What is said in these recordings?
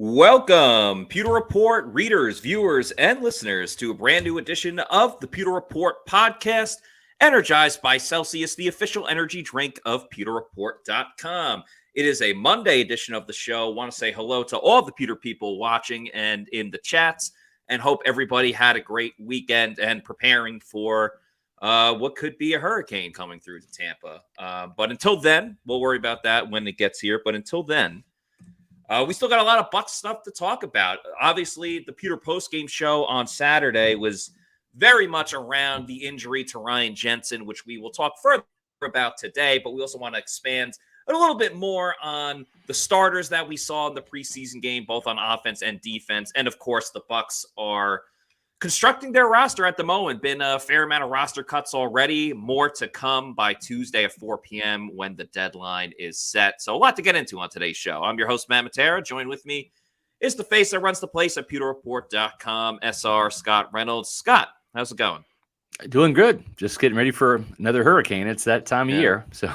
Welcome, Pewter Report readers, viewers, and listeners to a brand new edition of the Pewter Report podcast, energized by Celsius, the official energy drink of PewterReport.com. It is a Monday edition of the show. I want to say hello to all the Pewter people watching and in the chats, and hope everybody had a great weekend and preparing for what could be a hurricane coming through to Tampa. But until then, we'll worry about that when it gets here. But until then, we still got a lot of Bucs stuff to talk about. Obviously, the Pewter postgame show on Saturday was very much around the injury to Ryan Jensen, which we will talk further about today. But we also want to expand a little bit more on the starters that we saw in the preseason game, both on offense and defense. And, of course, the Bucs are constructing their roster at the moment. Been a fair amount of roster cuts already. More to come by Tuesday at 4 p.m. when the deadline is set. So a lot to get into on today's show. I'm your host, Matt Matera. Joined with me is the face that runs the place at PewterReport.com, SR Scott Reynolds. Scott, how's it going? Doing good. Just getting ready for another hurricane. It's that time of year. So,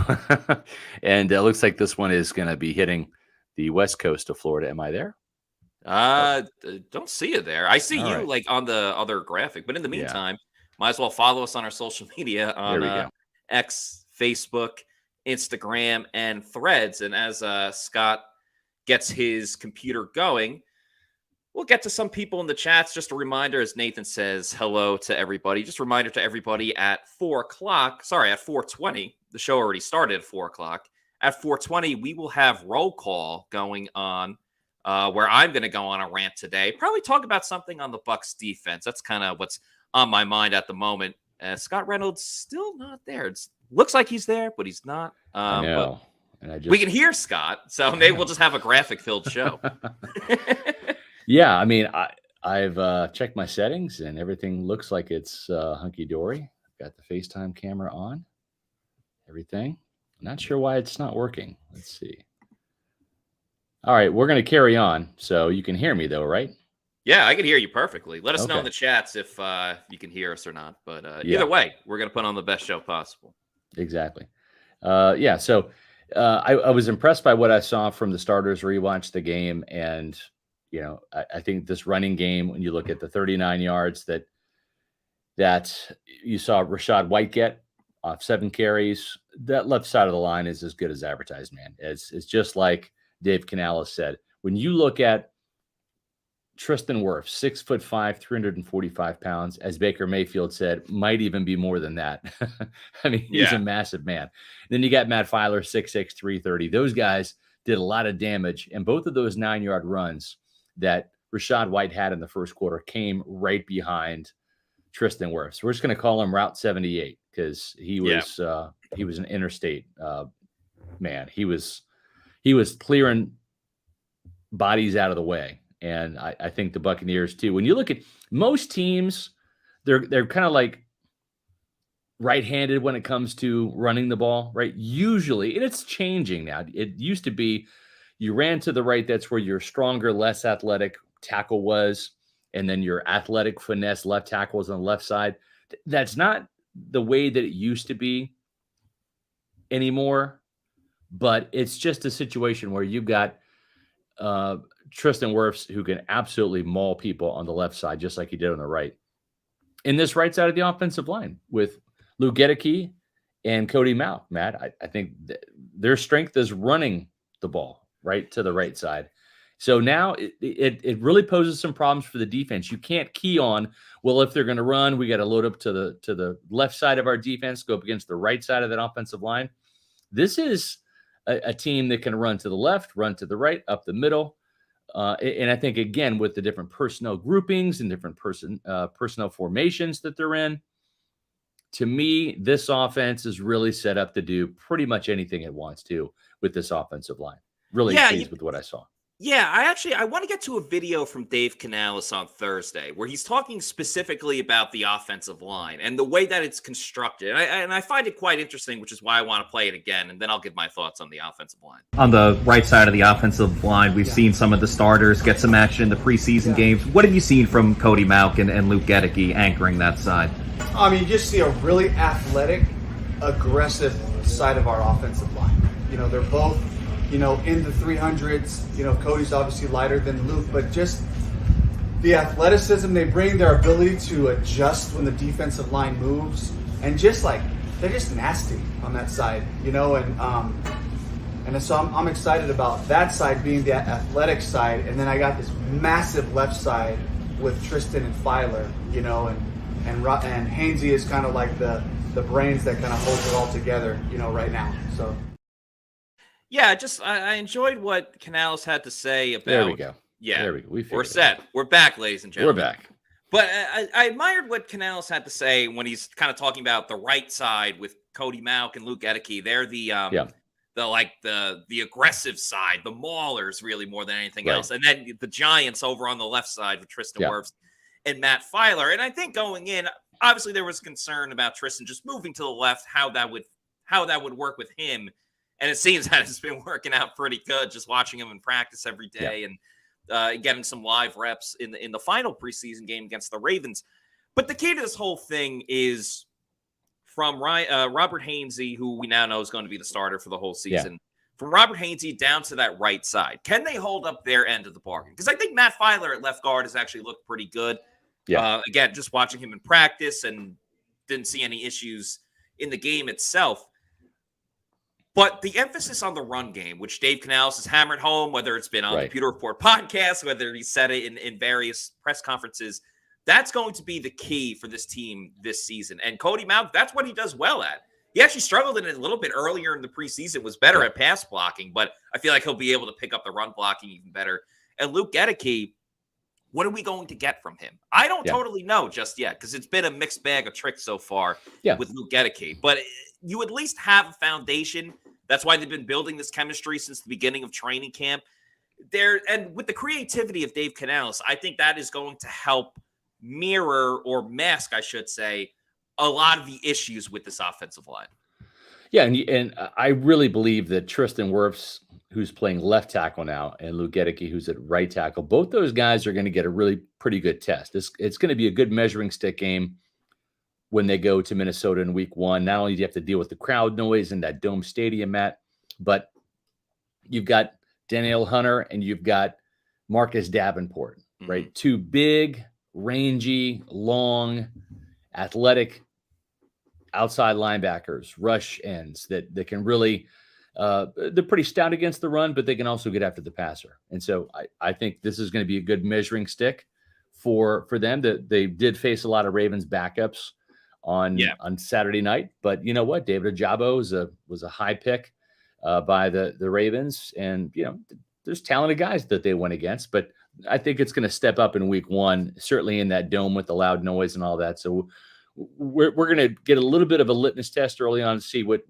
and it looks like this one is going to be hitting the west coast of Florida. Am I there? Don't see you there. I see you like on the other graphic, but in the meantime, might as well follow us on our social media on X, Facebook, Instagram, and Threads. And as Scott gets his computer going, we'll get to some people in the chats. Just a reminder, as Nathan says, hello to everybody. Just a reminder to everybody at 4 o'clock. Sorry, at 4:20. The show already started at 4 o'clock. At 4:20, we will have roll call going on. Where I'm going to go on a rant today. Probably talk about something on the Bucs defense. That's kind of what's on my mind at the moment. Scott Reynolds still not there. It looks like he's there, but he's not. I know. We can hear Scott, so maybe we'll just have a graphic-filled show. Yeah, I mean, I've checked my settings, and everything looks like it's hunky-dory. Got the FaceTime camera on. Everything. I'm not sure why it's not working. Let's see. All right, we're going to carry on. So you can hear me, though, right? Yeah, I can hear you perfectly. Let us know in the chats if you can hear us or not. But either way, we're going to put on the best show possible. Exactly. So I was impressed by what I saw from the starters, rewatched the game. And, you know, I think this running game, when you look at the 39 yards that you saw Rachaad White get off 7 carries, that left side of the line is as good as advertised, man. It's just like Dave Canales said, when you look at Tristan Wirfs, 6'5", 345 pounds, as Baker Mayfield said, might even be more than that. I mean, he's a massive man. And then you got Matt Filer, 6'6", 330. Those guys did a lot of damage. And both of those 9-yard runs that Rachaad White had in the first quarter came right behind Tristan Wirfs. We're just going to call him Route 78 because he was an interstate man. He was clearing bodies out of the way. And I think the Buccaneers, too. When you look at most teams, they're kind of like right-handed when it comes to running the ball, right? Usually, and it's changing now. It used to be you ran to the right. That's where your stronger, less athletic tackle was. And then your athletic finesse left tackle was on the left side. That's not the way that it used to be anymore. But it's just a situation where you've got Tristan Wirfs who can absolutely maul people on the left side, just like he did on the right. In this right side of the offensive line with Luke Gedeke and Cody Mauch, Matt, I think their strength is running the ball right to the right side. So now it really poses some problems for the defense. You can't key on, well, if they're going to run, we got to load up to the left side of our defense, go up against the right side of that offensive line. This is a team that can run to the left, run to the right, up the middle. And I think, again, with the different personnel groupings and different personnel formations that they're in, to me, this offense is really set up to do pretty much anything it wants to with this offensive line. Really pleased with what I saw. Yeah, I want to get to a video from Dave Canales on Thursday where he's talking specifically about the offensive line and the way that it's constructed. And I find it quite interesting, which is why I want to play it again, and then I'll give my thoughts on the offensive line. On the right side of the offensive line, we've seen some of the starters get some action in the preseason games. What have you seen from Cody Mauch and Luke Gedeke anchoring that side? I mean, you just see a really athletic, aggressive side of our offensive line. You know, they're both, in the 300s. Cody's obviously lighter than Luke, but just the athleticism they bring, their ability to adjust when the defensive line moves, and just like they're just nasty on that side, and so I'm excited about that side being the athletic side, and then I got this massive left side with Tristan and Filer, and Hainsey is kind of like the brains that kind of holds it all together, right now. So. Yeah, I enjoyed what Canales had to say about. There we go. Yeah, there we go. We're set. We're back, ladies and gentlemen. We're back. But I admired what Canales had to say when he's kind of talking about the right side with Cody Mauch and Luke Edeke. They're the aggressive side, the maulers, really more than anything else. And then the Giants over on the left side with Tristan Wirfs and Matt Filer. And I think going in, obviously there was concern about Tristan just moving to the left, how that would work with him. And it seems that it's been working out pretty good, just watching him in practice every day and getting some live reps in the final preseason game against the Ravens. But the key to this whole thing is from Robert Hainsey, who we now know is going to be the starter for the whole season. From Robert Hainsey down to that right side, can they hold up their end of the bargain? Because I think Matt Filer at left guard has actually looked pretty good. Again, just watching him in practice and didn't see any issues in the game itself. But the emphasis on the run game, which Dave Canales has hammered home, whether it's been on the Pewter Report podcast, whether he said it in various press conferences, that's going to be the key for this team this season. And Cody Mauch, that's what he does well at. He actually struggled in it a little bit earlier in the preseason, was better at pass blocking, but I feel like he'll be able to pick up the run blocking even better. And Luke Edeke, what are we going to get from him? I don't totally know just yet, because it's been a mixed bag of tricks so far with Luke Edeke. But you at least have a foundation. That's why they've been building this chemistry since the beginning of training camp. And with the creativity of Dave Canales, I think that is going to help mirror or mask, I should say, a lot of the issues with this offensive line. Yeah, and I really believe that Tristan Wirfs, who's playing left tackle now, and Luke Edeke, who's at right tackle, both those guys are going to get a really pretty good test. It's going to be a good measuring stick game when they go to Minnesota in week 1. Not only do you have to deal with the crowd noise in that dome stadium, Matt, but you've got Danielle Hunter and you've got Marcus Davenport, right? Two big, rangy, long, athletic outside linebackers, rush ends that can really they're pretty stout against the run, but they can also get after the passer. And so I think this is going to be a good measuring stick for them. That they did face a lot of Ravens backups on Saturday night, but you know what? David Ojabo was a high pick by the Ravens, and there's talented guys that they went against, but I think it's going to step up in week 1, certainly in that dome with the loud noise and all that. So we're going to get a little bit of a litmus test early on to see what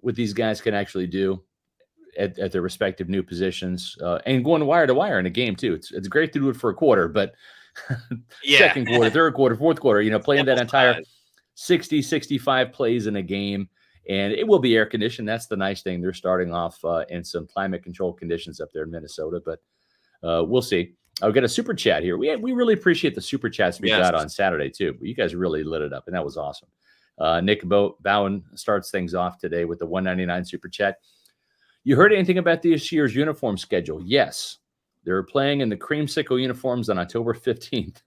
these guys can actually do at their respective new positions, and going wire to wire in a game too. It's great to do it for a quarter, but second quarter, third quarter, fourth quarter, playing that entire 60, 65 plays in a game, and it will be air conditioned. That's the nice thing. They're starting off in some climate control conditions up there in Minnesota, but we'll see. I'll get a super chat here. We really appreciate the super chats we got on Saturday too. You guys really lit it up, and that was awesome. Nick Bowen starts things off today with the $1.99 super chat. You heard anything about this year's uniform schedule? Yes. They're playing in the creamsicle uniforms on October 15th.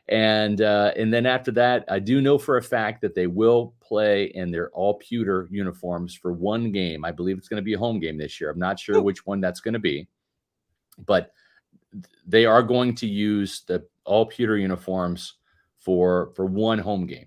And then after that, I do know for a fact that they will play in their all pewter uniforms for one game. I believe it's going to be a home game this year. I'm not sure which one that's going to be, but they are going to use the all pewter uniforms for one home game.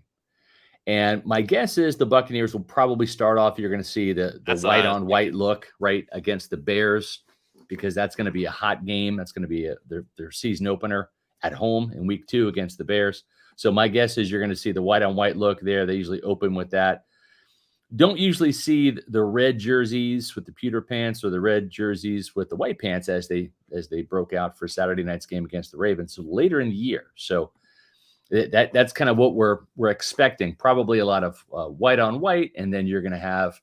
And my guess is the Buccaneers will probably start off. You're going to see the white on white look right against the Bears, because that's going to be a hot game. That's going to be their season opener at home in week 2 against the Bears. So my guess is you're going to see the white on white look there. They usually open with that. Don't usually see the red jerseys with the pewter pants or the red jerseys with the white pants as they broke out for Saturday night's game against the Ravens. So later in the year. So that's kind of what we're expecting. Probably a lot of white on white, and then you're going to have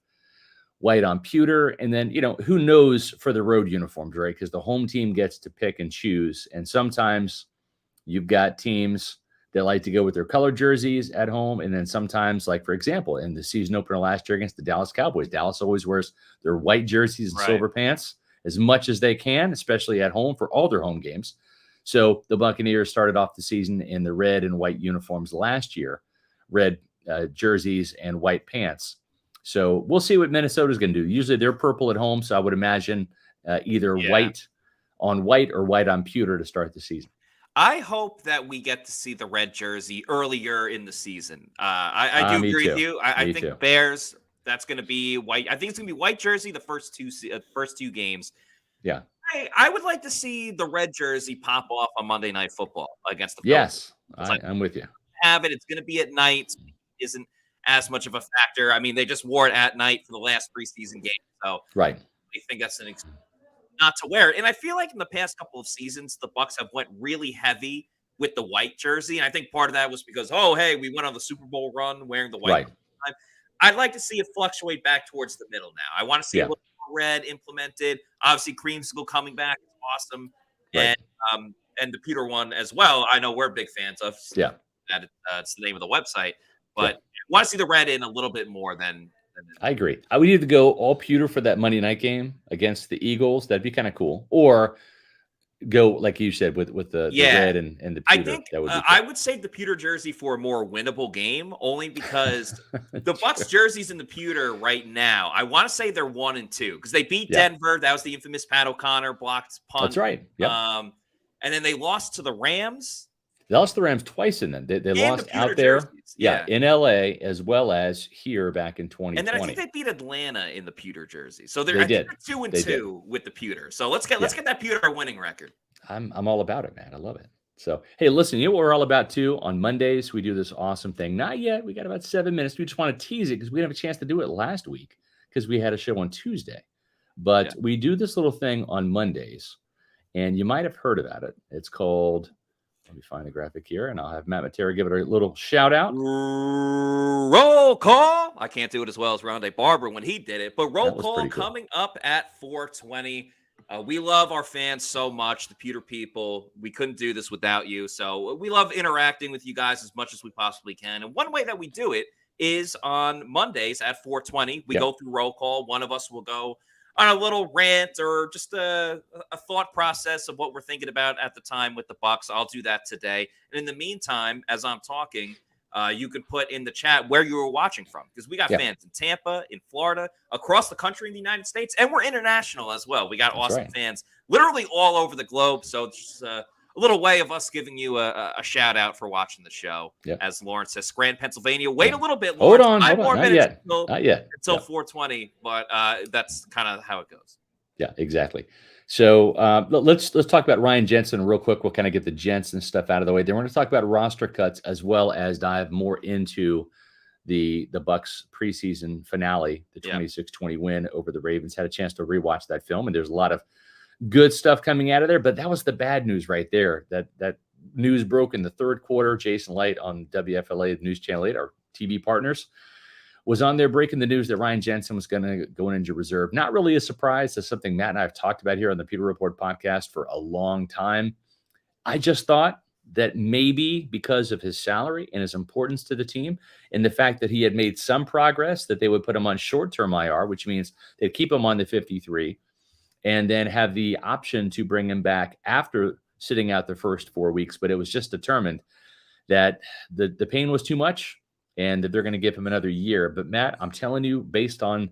white on pewter. And then, who knows for the road uniforms, right? Because the home team gets to pick and choose. And sometimes you've got teams They like to go with their colored jerseys at home. And then sometimes, like, for example, in the season opener last year against the Dallas Cowboys, Dallas always wears their white jerseys and silver pants as much as they can, especially at home for all their home games. So the Buccaneers started off the season in the red and white uniforms last year, red jerseys and white pants. So we'll see what Minnesota's going to do. Usually they're purple at home, so I would imagine either white on white or white on pewter to start the season. I hope that we get to see the red jersey earlier in the season. I do agree with you. I think too. Bears, that's going to be white. I think it's going to be white jersey the first two games. Yeah. I would like to see the red jersey pop off on Monday Night Football against the Yes, I'm with you. Have it. It's going to be at night. Isn't as much of a factor. I mean, they just wore it at night for the last preseason game. So I think that's an not to wear it. And I feel like in the past couple of seasons, the Bucs have went really heavy with the white jersey. And I think part of that was because, we went on the Super Bowl run wearing the white. Right. I'd like to see it fluctuate back towards the middle now. I want to see a little more red implemented. Obviously, Creamsicle coming back is awesome. Right. And the Pewter one as well. I know we're big fans of. Yeah. It's the name of the website. But I want to see the red in a little bit more than I agree. I would either go all pewter for that Monday night game against the Eagles. That'd be kind of cool. Or go, like you said, with the red and the pewter. I think that would be cool. I would save the pewter jersey for a more winnable game, only because the Bucs jerseys in the pewter right now, I want to say they're 1 and 2 because they beat Denver. That was the infamous Pat O'Connor blocked punt. That's right. Yep. And then they lost to the Rams. They lost the Rams twice in them. They lost out there, in LA as well as here back in 2020. And then I think they beat Atlanta in the pewter jersey. So they're 2 and 2 with the pewter. So let's get that pewter winning record. I'm all about it, man. I love it. So hey, listen, you know what we're all about too? On Mondays we do this awesome thing. Not yet. We got about 7 minutes. We just want to tease it because we didn't have a chance to do it last week because we had a show on Tuesday. But we do this little thing on Mondays, and you might have heard about it. It's called. Let me find the graphic here, and I'll have Matt Matera give it a little shout out. Roll call. I can't do it as well as Rondé Barber when he did it, but roll call coming up at 4:20. We love our fans so much, the Pewter people. We couldn't do this without you. So we love interacting with you guys as much as we possibly can. And one way that we do it is on Mondays at 4:20. We go through roll call. One of us will go on a little rant or just a thought process of what we're thinking about at the time with the Bucs. I'll do that today. And in the meantime, as I'm talking, you can put in the chat where you were watching from, because we got fans in Tampa, in Florida, across the country in the United States, and we're international as well. We got awesome fans literally all over the globe. So it's just a little way of us giving you a shout out for watching the show. As Lawrence says, Scranton, Pennsylvania. Wait a little bit, Lawrence. Hold on. Not yet. Until 4:20, but that's kind of how it goes. Yeah, exactly. So let's talk about Ryan Jensen real quick. We'll kind of get the Jensen stuff out of the way. Then we're going to talk about roster cuts as well as dive more into the Bucs preseason finale, the 26-20 win over the Ravens. Had a chance to rewatch that film, and there's a lot of good stuff coming out of there. But that was the bad news right there. That news broke in the third quarter. Jason Light on WFLA News Channel 8, our TV partners, was on there breaking the news that Ryan Jensen was going to go into reserve. Not really a surprise. That's something Matt and I have talked about here on the Pewter Report podcast for a long time. I just thought that maybe because of his salary and his importance to the team and the fact that he had made some progress, that they would put him on short-term IR, which means they'd keep him on the 53 and then have the option to bring him back after sitting out the first 4 weeks. But it was just determined that the pain was too much and that they're going to give him another year. But Matt, I'm telling you, based on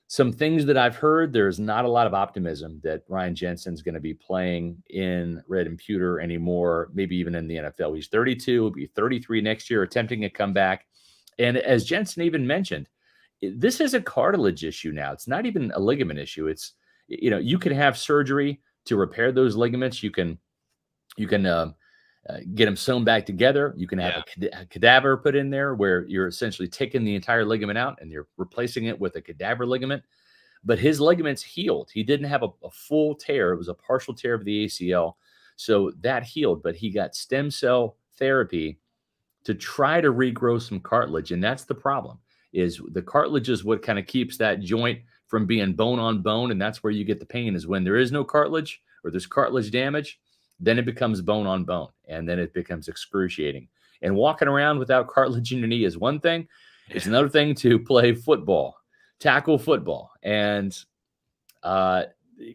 some things that I've heard, there's not a lot of optimism that Ryan Jensen's going to be playing in red and pewter anymore, maybe even in the NFL. He's 32, will be 33 next year, attempting a comeback. And as Jensen even mentioned, this is a cartilage issue now. It's not even a ligament issue. It's, you can have surgery to repair those ligaments. You can get them sewn back together. You can have a cadaver put in there where you're essentially taking the entire ligament out and you're replacing it with a cadaver ligament. But his ligaments healed. He didn't have a full tear. It was a partial tear of the ACL. So that healed, but he got stem cell therapy to try to regrow some cartilage. And that's the problem, is the cartilage is what kind of keeps that joint from being bone on bone. And that's where you get the pain, is when there is no cartilage or there's cartilage damage. Then it becomes bone on bone, and then it becomes excruciating. And walking around without cartilage in your knee is one thing. It's another thing to play football, tackle football. And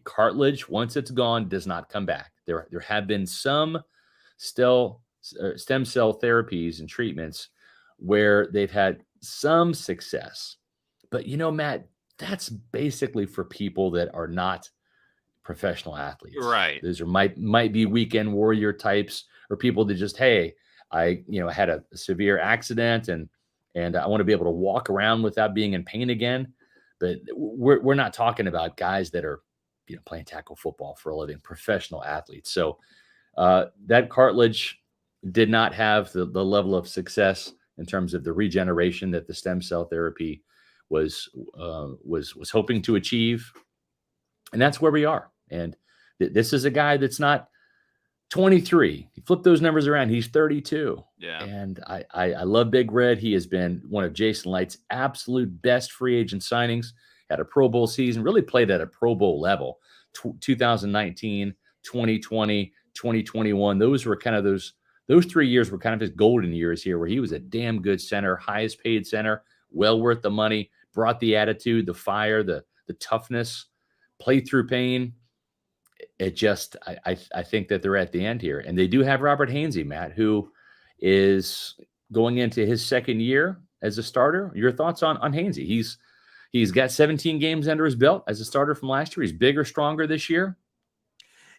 cartilage, once it's gone, does not come back. There have been some stem cell therapies and treatments where they've had some success. But, Matt, that's basically for people that are not professional athletes. Right. Those are might be weekend warrior types, or people that just, hey, I had a severe accident and I want to be able to walk around without being in pain again. But we're not talking about guys that are playing tackle football for a living, professional athletes. So that cartilage did not have the level of success in terms of the regeneration that the stem cell therapy was hoping to achieve. And that's where we are. And this is a guy that's not 23. You flip those numbers around, he's 32. Yeah. And I love Big Red. He has been one of Jason Light's absolute best free agent signings. Had a Pro Bowl season, really played at a Pro Bowl level. 2019, 2020, 2021. Those were kind of those 3 years were kind of his golden years here, where he was a damn good center, highest paid center, well worth the money, brought the attitude, the fire, the toughness, played through pain. It just, I think that they're at the end here. And they do have Robert Hainsey, Matt, who is going into his second year as a starter. Your thoughts on Hainsey? He's got 17 games under his belt as a starter from last year. He's bigger, stronger this year.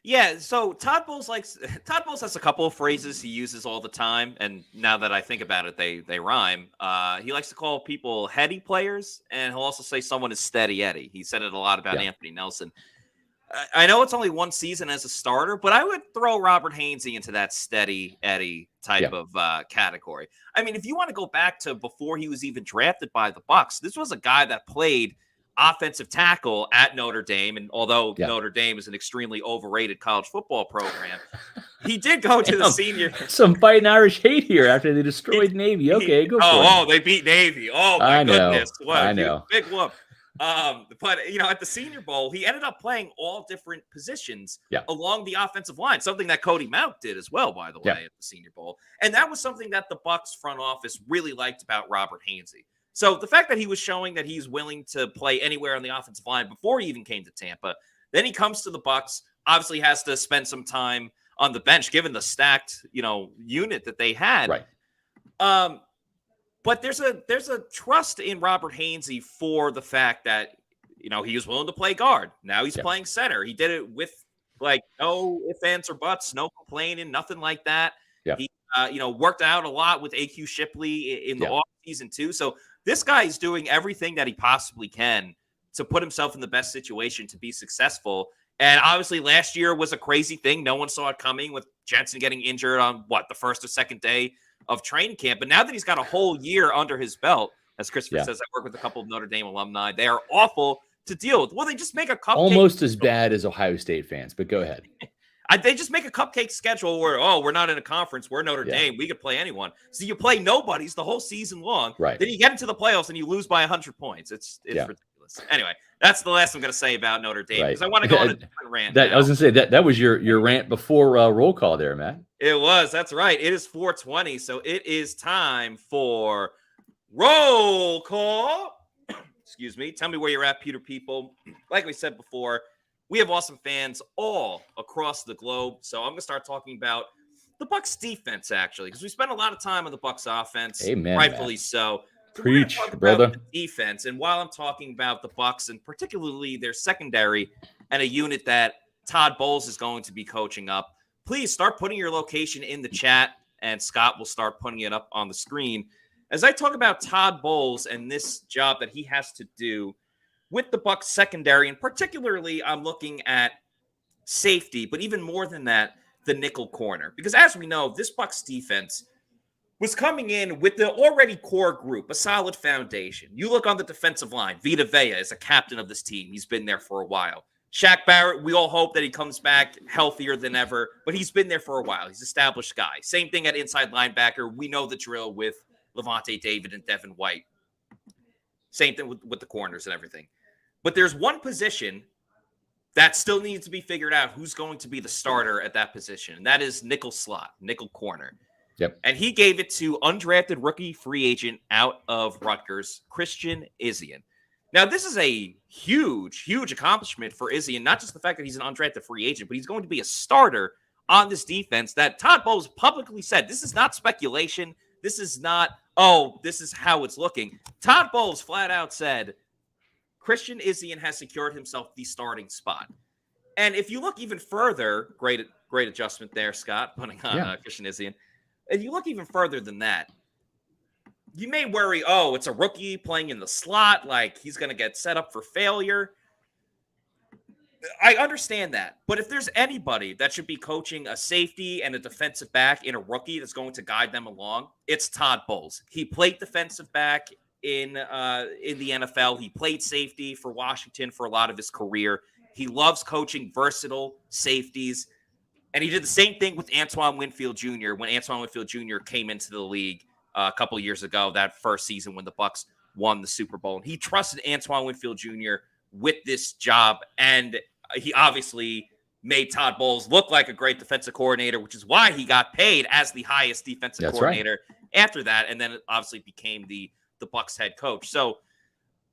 Yeah, so Todd Bowles has a couple of phrases he uses all the time, and now that I think about it, they rhyme. He likes to call people heady players, and he'll also say someone is steady Eddie. He said it a lot about Anthony Nelson. I know it's only one season as a starter, but I would throw Robert Hainsey into that steady Eddie type of category. I mean, if you want to go back to before he was even drafted by the Bucs, this was a guy that played offensive tackle at Notre Dame. And although Notre Dame is an extremely overrated college football program, he did go to the senior. Some fighting Irish hate here after they destroyed Navy. Okay, go for it. Oh, they beat Navy. Oh, my goodness. What I know. Big whoop. But at the Senior Bowl, he ended up playing all different positions along the offensive line, something that Cody Mauch did as well, by the way, at the Senior Bowl. And that was something that the Bucs front office really liked about Robert Hainsey. So the fact that he was showing that he's willing to play anywhere on the offensive line before he even came to Tampa, then he comes to the Bucs, obviously has to spend some time on the bench, given the stacked, unit that they had. Right. But there's a trust in Robert Hainsey for the fact that, he was willing to play guard. Now he's playing center. He did it with no ifs, ands, or buts, no complaining, nothing like that. Yeah. He, worked out a lot with AQ Shipley in the offseason too. So this guy is doing everything that he possibly can to put himself in the best situation to be successful. And obviously last year was a crazy thing. No one saw it coming with Jensen getting injured on the first or second day of training camp. But now that he's got a whole year under his belt, as Christopher says, I work with a couple of Notre Dame alumni. They are awful to deal with. Well, they just make a cupcake. Almost as bad as Ohio State fans, but go ahead. They just make a cupcake schedule where, we're not in a conference. We're Notre Dame. We could play anyone. So you play nobodies the whole season long. Right. Then you get into the playoffs and you lose by 100 points. It's ridiculous. Anyway, that's the last I'm going to say about Notre Dame because I want to go on a different rant. I was going to say that was your rant before roll call there, Matt. It was. That's right. It is 4:20, so it is time for roll call. Excuse me. Tell me where you're at, Pewter people. Like we said before, we have awesome fans all across the globe. So I'm going to start talking about the Bucs defense, actually, because we spent a lot of time on the Bucs offense. Amen, rightfully Matt. So. Preach, brother. Defense, and while I'm talking about the Bucs and particularly their secondary and a unit that Todd Bowles is going to be coaching up, please start putting your location in the chat, and Scott will start putting it up on the screen. As I talk about Todd Bowles and this job that he has to do with the Bucs secondary, and particularly I'm looking at safety, but even more than that, the nickel corner. Because as we know, this Bucs defense was coming in with the already core group, a solid foundation. You look on the defensive line, Vita is a captain of this team. He's been there for a while. Shaq Barrett, we all hope that he comes back healthier than ever, but he's been there for a while. He's an established guy. Same thing at inside linebacker. We know the drill with Levante David and Devin White. Same thing with the corners and everything. But there's one position that still needs to be figured out who's going to be the starter at that position, and that is nickel slot, nickel corner. Yep. And he gave it to undrafted rookie free agent out of Rutgers, Christian Izien. Now, this is a huge, huge accomplishment for Izien, not just the fact that he's an undrafted free agent, but he's going to be a starter on this defense that Todd Bowles publicly said, this is not speculation. This is not, oh, this is how it's looking. Todd Bowles flat out said, Christian Izien has secured himself the starting spot. And if you look even further, great adjustment there, Scott, putting on Christian Izien. If you look even further than that, you may worry, oh, it's a rookie playing in the slot, like he's going to get set up for failure. I understand that. But if there's anybody that should be coaching a safety and a defensive back in a rookie that's going to guide them along, it's Todd Bowles. He played defensive back in the NFL. He played safety for Washington for a lot of his career. He loves coaching versatile safeties. And he did the same thing with Antoine Winfield Jr. when Antoine Winfield Jr. came into the league a couple years ago, that first season when the Bucs won the Super Bowl. And he trusted Antoine Winfield Jr. with this job. And he obviously made Todd Bowles look like a great defensive coordinator, which is why he got paid as the highest defensive coordinator after that. And then it obviously became the Bucs head coach. So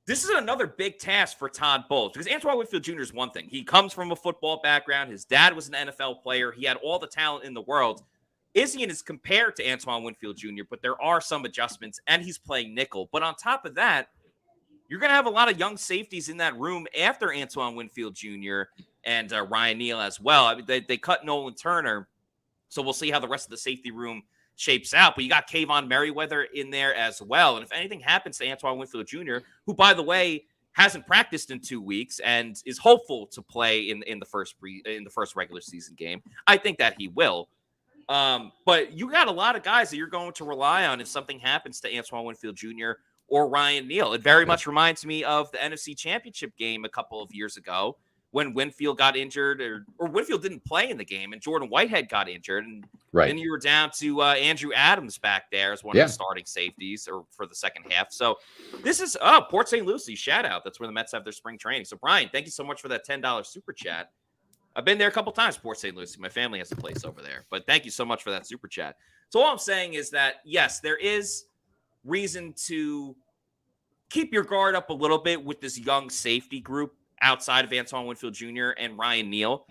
this is another big task for Todd Bowles because Antoine Winfield Jr. is one thing. He comes from a football background. His dad was an NFL player. He had all the talent in the world. Izien is compared to Antoine Winfield Jr., but there are some adjustments, and he's playing nickel. But on top of that, you're going to have a lot of young safeties in that room after Antoine Winfield Jr. and Ryan Neal as well. I mean, they cut Nolan Turner, so we'll see how the rest of the safety room shapes out. But you got Kayvon Merriweather in there as well. And if anything happens to Antoine Winfield Jr., who, by the way, hasn't practiced in 2 weeks and is hopeful to play in the first regular season game, I think that he will. But you got a lot of guys that you're going to rely on if something happens to Antoine Winfield Jr. or Ryan Neal. It very much reminds me of the NFC Championship game a couple of years ago when Winfield got injured or Winfield didn't play in the game and Jordan Whitehead got injured. And then you were down to Andrew Adams back there as one of the starting safeties or for the second half. So this is Port St. Lucie, shout out. That's where the Mets have their spring training. So Brian, thank you so much for that $10 super chat. I've been there a couple times, Port St. Lucie. My family has a place over there. But thank you so much for that super chat. So all I'm saying is that, yes, there is reason to keep your guard up a little bit with this young safety group outside of Antoine Winfield Jr. and Ryan Neal.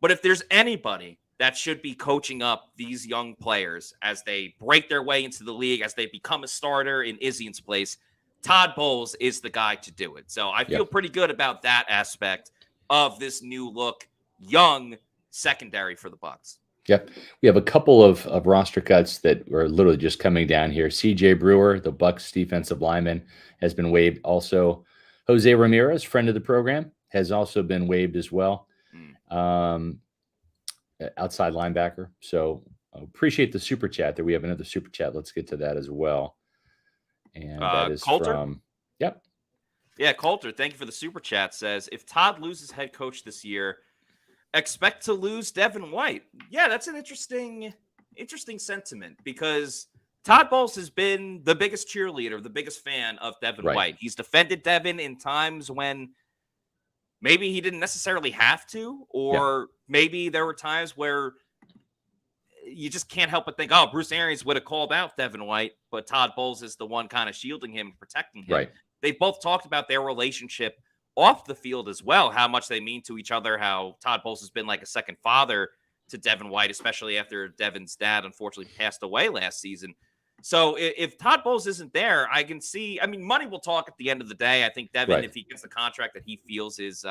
But if there's anybody that should be coaching up these young players as they break their way into the league, as they become a starter in Izien's place, Todd Bowles is the guy to do it. So I feel pretty good about that aspect of this new look, young secondary for the Bucs. Yep. We have a couple of roster cuts that are literally just coming down here. CJ Brewer, the Bucs defensive lineman, has been waived. Also, Jose Ramirez, friend of the program, has also been waived as well. Outside linebacker. So appreciate the super chat there. We have another super chat. Let's get to that as well. And that is Coulter? from, Yeah, Coulter, thank you for the super chat. Says, if Todd loses head coach this year, expect to lose Devin White. Yeah, that's an interesting sentiment because Todd Bowles has been the biggest cheerleader, the biggest fan of Devin White. He's defended Devin in times when maybe he didn't necessarily have to, or maybe there were times where you just can't help but think, oh, Bruce Arians would have called out Devin White, but Todd Bowles is the one kind of shielding him, protecting him. They both talked about their relationship off the field as well, how much they mean to each other, how Todd Bowles has been like a second father to Devin White, especially after Devin's dad unfortunately passed away last season. So if Todd Bowles isn't there, I can see, I mean, money will talk at the end of the day. I think Devin, if he gets the contract that he feels is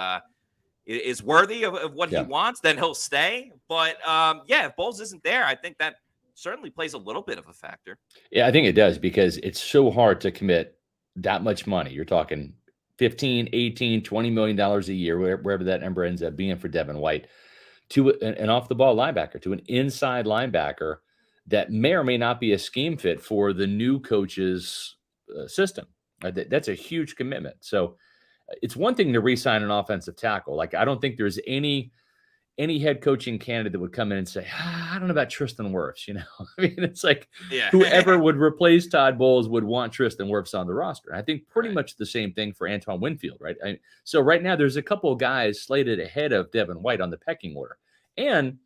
worthy of what he wants, then he'll stay. But if Bowles isn't there, I think that certainly plays a little bit of a factor. Yeah, I think it does because it's so hard to commit that much money. You're talking $15, $18, $20 million a year, wherever that number ends up being for Devin White, to an off-the-ball linebacker, to an inside linebacker that may or may not be a scheme fit for the new coach's system. That's a huge commitment. So it's one thing to re-sign an offensive tackle. Like, I don't think there's any head coaching candidate that would come in and say, I don't know about Tristan Wirfs. You know, I mean, it's like whoever would replace Todd Bowles would want Tristan Wirfs on the roster. I think pretty much the same thing for Antoine Winfield, right? So right now there's a couple of guys slated ahead of Devin White on the pecking order. And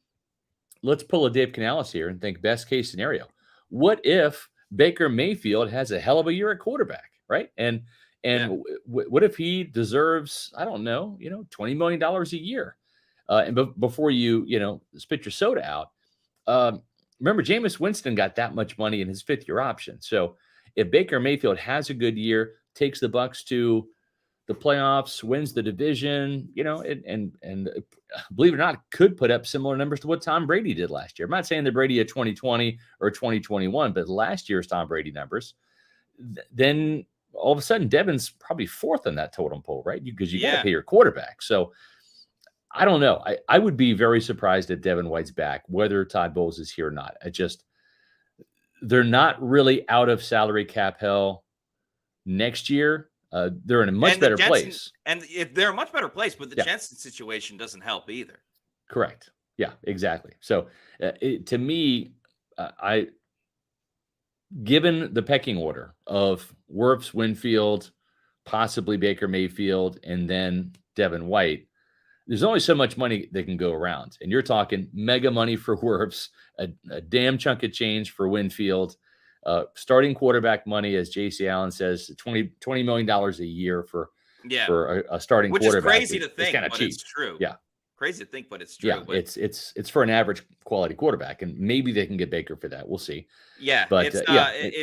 let's pull a Dave Canales here and think best case scenario. what if Baker Mayfield has a hell of a year at quarterback, right? And what if he deserves, I don't know, $20 million a year? And before you spit your soda out, remember Jameis Winston got that much money in his 5th-year option. So if Baker Mayfield has a good year, takes the Bucs to the playoffs, wins the division, and believe it or not, could put up similar numbers to what Tom Brady did last year. I'm not saying that Brady at 2020 or 2021, but last year's Tom Brady numbers, then all of a sudden Devin's probably 4th on that totem pole, right? Because you got to pay your quarterback. So I don't know. I would be very surprised if Devin White's back, whether Todd Bowles is here or not. They're not really out of salary cap hell next year. They're in a much better place. And if they're a much better place, but the Jensen situation doesn't help either. Correct. Yeah, exactly. So to me, given the pecking order of Wirfs, Winfield, possibly Baker Mayfield, and then Devin White, there's only so much money that can go around. And you're talking mega money for Wirfs, a damn chunk of change for Winfield, starting quarterback money, as JC Allen says, $20 million a year for a starting quarterback. Which is crazy to think, but cheap. It's true. Yeah. Crazy to think, but it's true. Yeah, but it's for an average quality quarterback, and maybe they can get Baker for that. We'll see. Yeah, but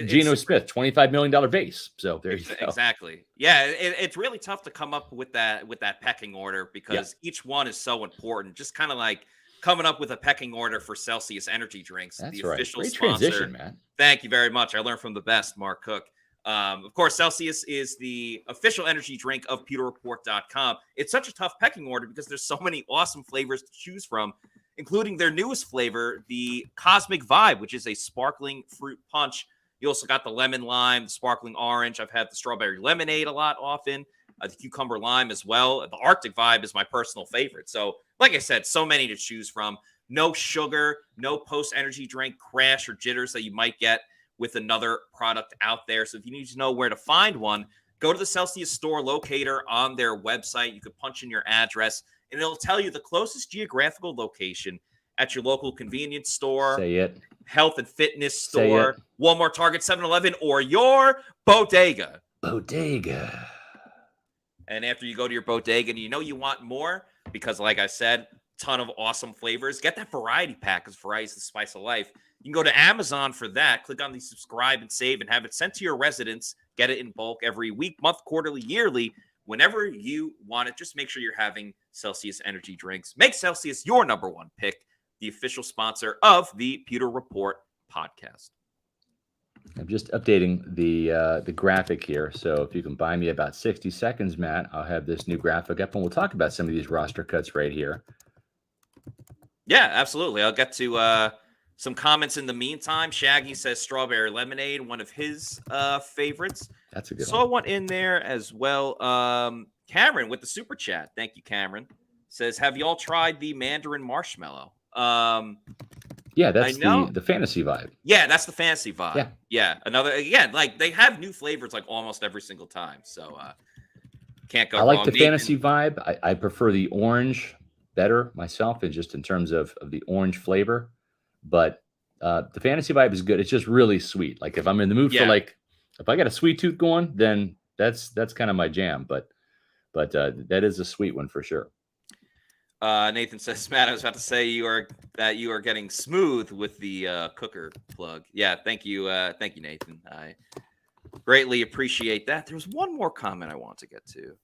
Geno Smith, $25 million base. So there you go. Exactly. Yeah, it's really tough to come up with that pecking order because each one is so important. Just kind of like coming up with a pecking order for Celsius energy drinks. That's the right. official Great sponsor. transition, man. Thank you very much. I learned from the best, Mark Cook. Of course, Celsius is the official energy drink of PewterReport.com. It's such a tough pecking order because there's so many awesome flavors to choose from, including their newest flavor, the Cosmic Vibe, which is a sparkling fruit punch. You also got the lemon lime, the sparkling orange. I've had the strawberry lemonade a lot often, the cucumber lime as well. The Arctic Vibe is my personal favorite. So, like I said, so many to choose from. No sugar, no post-energy drink crash or jitters that you might get with another product out there. So if you need to know where to find one, go to the Celsius store locator on their website. You could punch in your address, and it'll tell you the closest geographical location at your local convenience store, Say it. health and fitness store, Walmart, Target, 7-Eleven, or your bodega. Bodega. And after you go to your bodega and you know you want more, because like I said, ton of awesome flavors, get that variety pack, because variety is the spice of life. You can go to Amazon for that. Click on the subscribe and save and have it sent to your residence. Get it in bulk every week, month, quarterly, yearly, whenever you want it. Just make sure you're having Celsius energy drinks. Make Celsius your number one pick, the official sponsor of the Pewter Report podcast. I'm just updating the graphic here. So if you can buy me about 60 seconds, Matt, I'll have this new graphic up, and we'll talk about some of these roster cuts right here. Yeah, absolutely. I'll get to some comments in the meantime. Shaggy says strawberry lemonade, one of his favorites. That's a good Saw one. one in there as well. Cameron with the super chat. Thank you, Cameron. Says, have y'all tried the Mandarin marshmallow? Yeah, that's the fantasy vibe. Yeah, that's the fantasy vibe. Yeah. Another, again, like they have new flavors like almost every single time. So can't go I wrong. like the fantasy vibe. I prefer the orange better myself, and just in terms of the orange flavor. But the fantasy vibe is good. It's just really sweet. Like if I'm in the mood for if I got a sweet tooth going, then that's kind of my jam. But that is a sweet one for sure. Nathan says, Matt, I was about to say you are getting smooth with the cooker plug. Yeah, thank you, Nathan. I greatly appreciate that. There was one more comment I want to get to.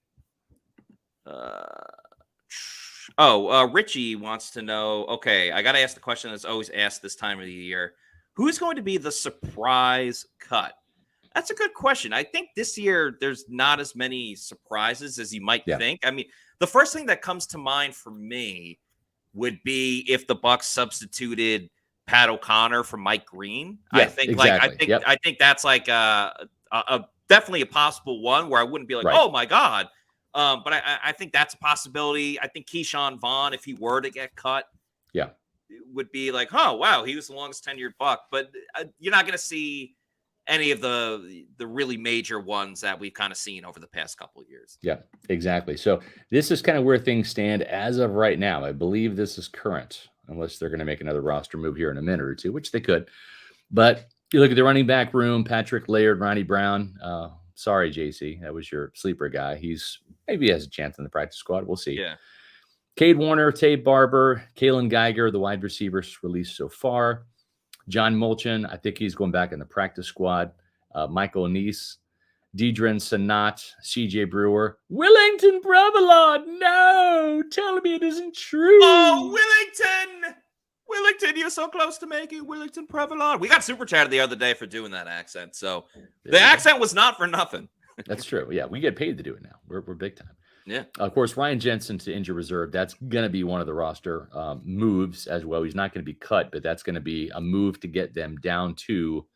Richie wants to know, okay, I got to ask the question that's always asked this time of the year. Who's going to be the surprise cut? That's a good question. I think this year there's not as many surprises as you might think. I mean, the first thing that comes to mind for me would be if the Bucs substituted Pat O'Connor for Mike Green. Yeah, I think exactly. I think that's like a definitely a possible one where I wouldn't be like, oh my God. But I think that's a possibility. I think Keyshawn Vaughn, if he were to get cut, would be like, oh, wow, he was the longest tenured Buck. But you're not going to see any of the really major ones that we've kind of seen over the past couple of years. Yeah, exactly. So this is kind of where things stand as of right now. I believe this is current, unless they're going to make another roster move here in a minute or two, which they could. But You look at the running back room, Patrick Laird, Ronnie Brown. Sorry, JC. That was your sleeper guy. Maybe he has a chance in the practice squad. We'll see. Yeah. Cade Warner, Tate Barber, Kalen Geiger, the wide receivers released so far. John Mulchin, I think he's going back in the practice squad. Michael Neese, Deidrin Sanat, CJ Brewer, Willington Bravalon. No, tell me it isn't true. Oh, Willington, you're so close to making Willington Prevalon. We got super chatted the other day for doing that accent. So the accent was not for nothing. That's true. Yeah, we get paid to do it now. We're big time. Yeah. Of course, Ryan Jensen to injury reserve. That's going to be one of the roster moves as well. He's not going to be cut, but that's going to be a move to get them down to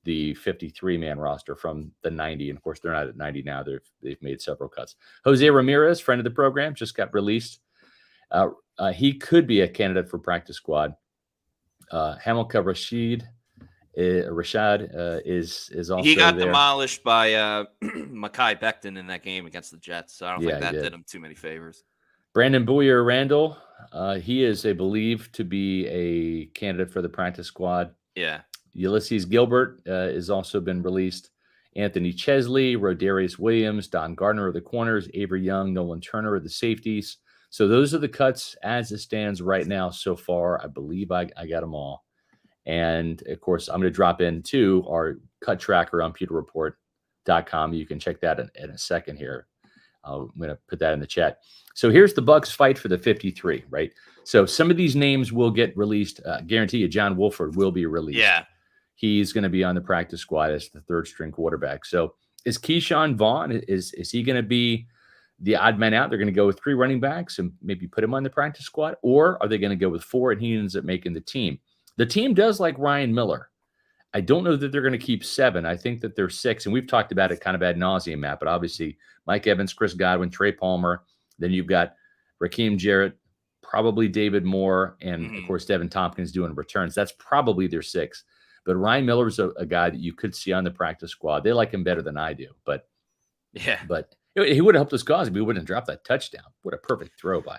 the 53-man roster from the 90. And of course, they're not at 90 now. They've made several cuts. Jose Ramirez, friend of the program, just got released. He could be a candidate for practice squad. Hamilcar Rashad is also he got there. demolished by Mekhi Becton in that game against the Jets. So I don't think that did him too many favors. Brandon Boyer Randall, he is believed to be a candidate for the practice squad. Yeah. Ulysses Gilbert has also been released. Anthony Chesley, Rodarius Williams, Don Gardner of the corners, Avery Young, Nolan Turner of the safeties. So those are the cuts as it stands right now so far. I believe I got them all. And, of course, I'm going to drop into our cut tracker on pewterreport.com. You can check that in a second here. I'm going to put that in the chat. So here's the Bucs fight for the 53, right? So some of these names will get released. Guarantee you John Wolford will be released. Yeah. He's going to be on the practice squad as the third-string quarterback. So is Keyshawn Vaughn, is he going to be the odd man out? They're going to go with 3 running backs and maybe put him on the practice squad? Or are they going to go with 4 and he ends up making the team? The team does like Ryan Miller. I don't know that they're going to keep 7. I think that they're 6. And we've talked about it kind of ad nauseum, Matt. But obviously, Mike Evans, Chris Godwin, Trey Palmer. Then you've got Raheem Jarrett, probably David Moore, and, of course, Devin Tompkins doing returns. That's probably their 6. But Ryan Miller's a guy that you could see on the practice squad. They like him better than I do. But he would have helped us cause if we wouldn't have dropped that touchdown. What a perfect throw by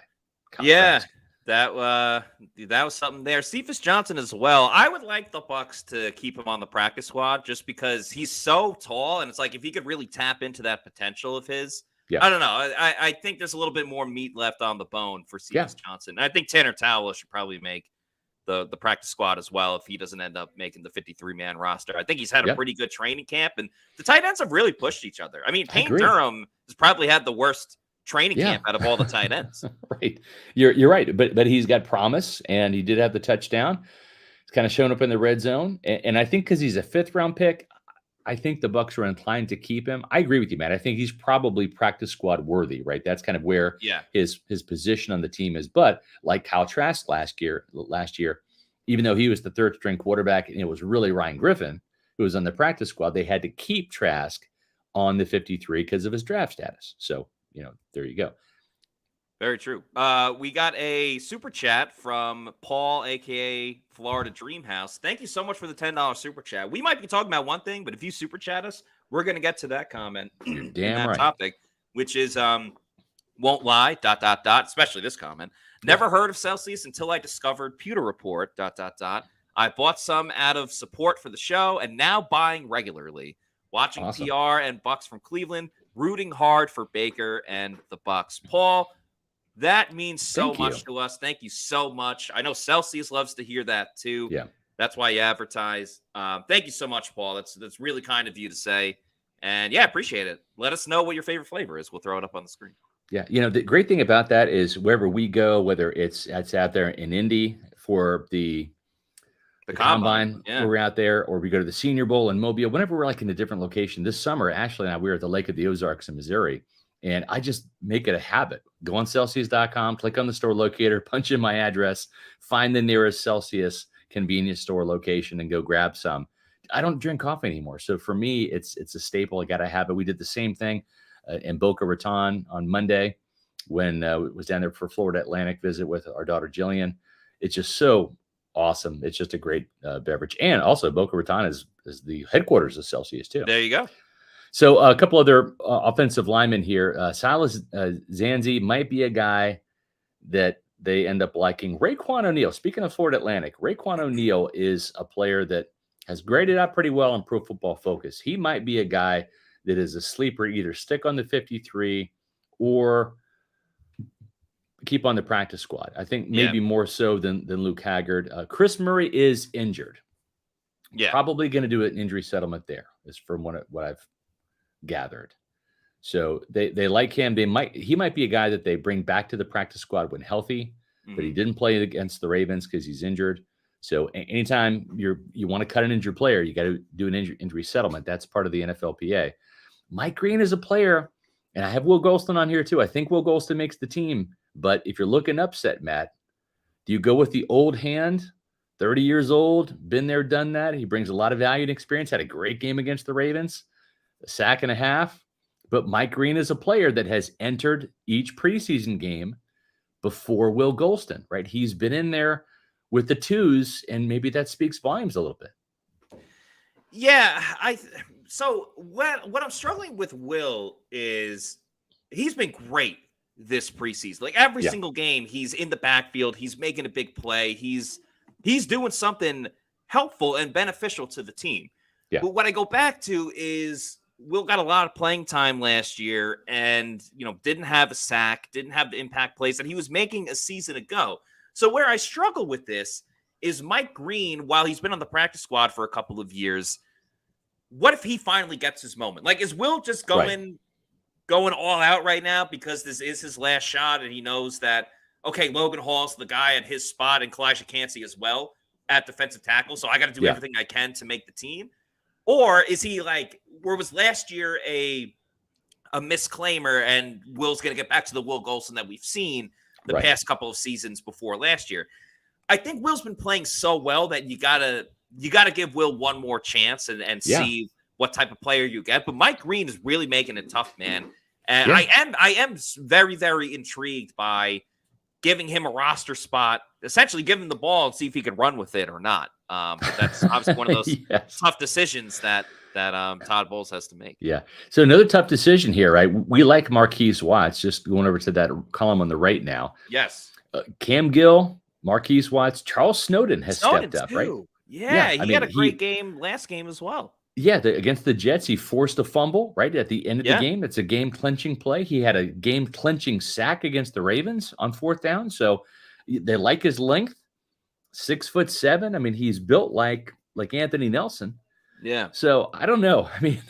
Kyle Trask. That was something there. Cephas Johnson as well. I would like the Bucs to keep him on the practice squad just because he's so tall, and it's like if he could really tap into that potential of his. Yeah. I don't know. I think there's a little bit more meat left on the bone for Cephas Johnson. I think Tanner Towler should probably make the practice squad as well if he doesn't end up making the 53-man roster. I think he's had a pretty good training camp, and the tight ends have really pushed each other. I mean, Payne Durham has probably had the worst training camp out of all the tight ends. Right. You're right. But he's got promise, and he did have the touchdown. He's kind of shown up in the red zone. And I think because he's a 5th-round pick, I think the Bucs are inclined to keep him. I agree with you, Matt. I think he's probably practice squad worthy, right? That's kind of where his position on the team is. But like Kyle Trask last year, even though he was the 3rd-string quarterback, and it was really Ryan Griffin who was on the practice squad, they had to keep Trask on the 53 because of his draft status. So, there you go. Very true. We got a super chat from Paul, a.k.a. Florida Dreamhouse. Thank you so much for the $10 super chat. We might be talking about one thing, but if you super chat us, we're going to get to that comment. Damn right. Topic, which is won't lie, ... especially this comment. Never heard of Celsius until I discovered Pewter Report, ... I bought some out of support for the show and now buying regularly. Watching PR and Bucs from Cleveland, rooting hard for Baker and the Bucs. Paul, that means so much to us. Thank you so much. I know Celsius loves to hear that too. Yeah. That's why you advertise. Thank you so much, Paul. That's really kind of you to say. And yeah, appreciate it. Let us know what your favorite flavor is. We'll throw it up on the screen. Yeah. The great thing about that is wherever we go, whether it's out there in Indy for the combine, where we're out there, or we go to the Senior Bowl in Mobile, whenever we're like in a different location. This summer, Ashley and I, we were at the Lake of the Ozarks in Missouri, and I just make it a habit. Go on Celsius.com, click on the store locator, punch in my address, find the nearest Celsius convenience store location, and go grab some. I don't drink coffee anymore, so for me, it's a staple. I got to have it. We did the same thing in Boca Raton on Monday when we was down there for Florida Atlantic visit with our daughter Jillian. It's just so awesome. It's just a great beverage. And also Boca Raton is the headquarters of Celsius too. There you go. So a couple other offensive linemen here. Silas Zanzi might be a guy that they end up liking. Raekwon O'Neal, speaking of Florida Atlantic, Raekwon O'Neal is a player that has graded out pretty well on Pro Football Focus. He might be a guy that is a sleeper, either stick on the 53 or keep on the practice squad. I think maybe more so than Luke Haggard. Chris Murray is injured. Yeah. Probably going to do an injury settlement there, is from what I've gathered. So they like him. He might be a guy that they bring back to the practice squad when healthy, but he didn't play against the Ravens because he's injured. So anytime you want to cut an injured player, you got to do an injury settlement. That's part of the NFLPA. Mike Green is a player, and I have Will Golston on here too. I think Will Golston makes the team, but if you're looking upset, Matt, do you go with the old hand, 30 years old, been there, done that? He brings a lot of value and experience, had a great game against the Ravens, a sack and a half. But Mike Green is a player that has entered each preseason game before Will Golston, right? He's been in there with the twos, and maybe that speaks volumes a little bit. Yeah, so what I'm struggling with Will is he's been great this preseason. Like every single game, he's in the backfield, he's making a big play, he's doing something helpful and beneficial to the team. Yeah. But what I go back to is Will got a lot of playing time last year and, didn't have a sack, didn't have the impact plays that he was making a season ago. So where I struggle with this is Mike Green, while he's been on the practice squad for a couple of years, what if he finally gets his moment? Like, is Will just going all out right now because this is his last shot and he knows that, okay, Logan Hall's the guy at his spot and Kalijah Cansey as well at defensive tackle, so I got to do everything I can to make the team? Or is he like, where was last year a misclaimer and Will's going to get back to the Will Golston that we've seen the past couple of seasons before last year? I think Will's been playing so well that you gotta give Will one more chance and see what type of player you get. But Mike Green is really making it tough, man. And I am very, very intrigued by giving him a roster spot, essentially give him the ball and see if he can run with it or not. But that's obviously one of those tough decisions that Todd Bowles has to make. Yeah. So another tough decision here, right? We like Marquise Watts. Just going over to that column on the right now. Yes. Cam Gill, Marquise Watts, Charles Snowden has stepped up, right? Yeah, he had a great game last game as well. Yeah, against the Jets, he forced a fumble right at the end of the game. It's a game-clinching play. He had a game-clinching sack against the Ravens on 4th down. So they like his length, 6'7". I mean, he's built like Anthony Nelson. Yeah. So I don't know. I mean,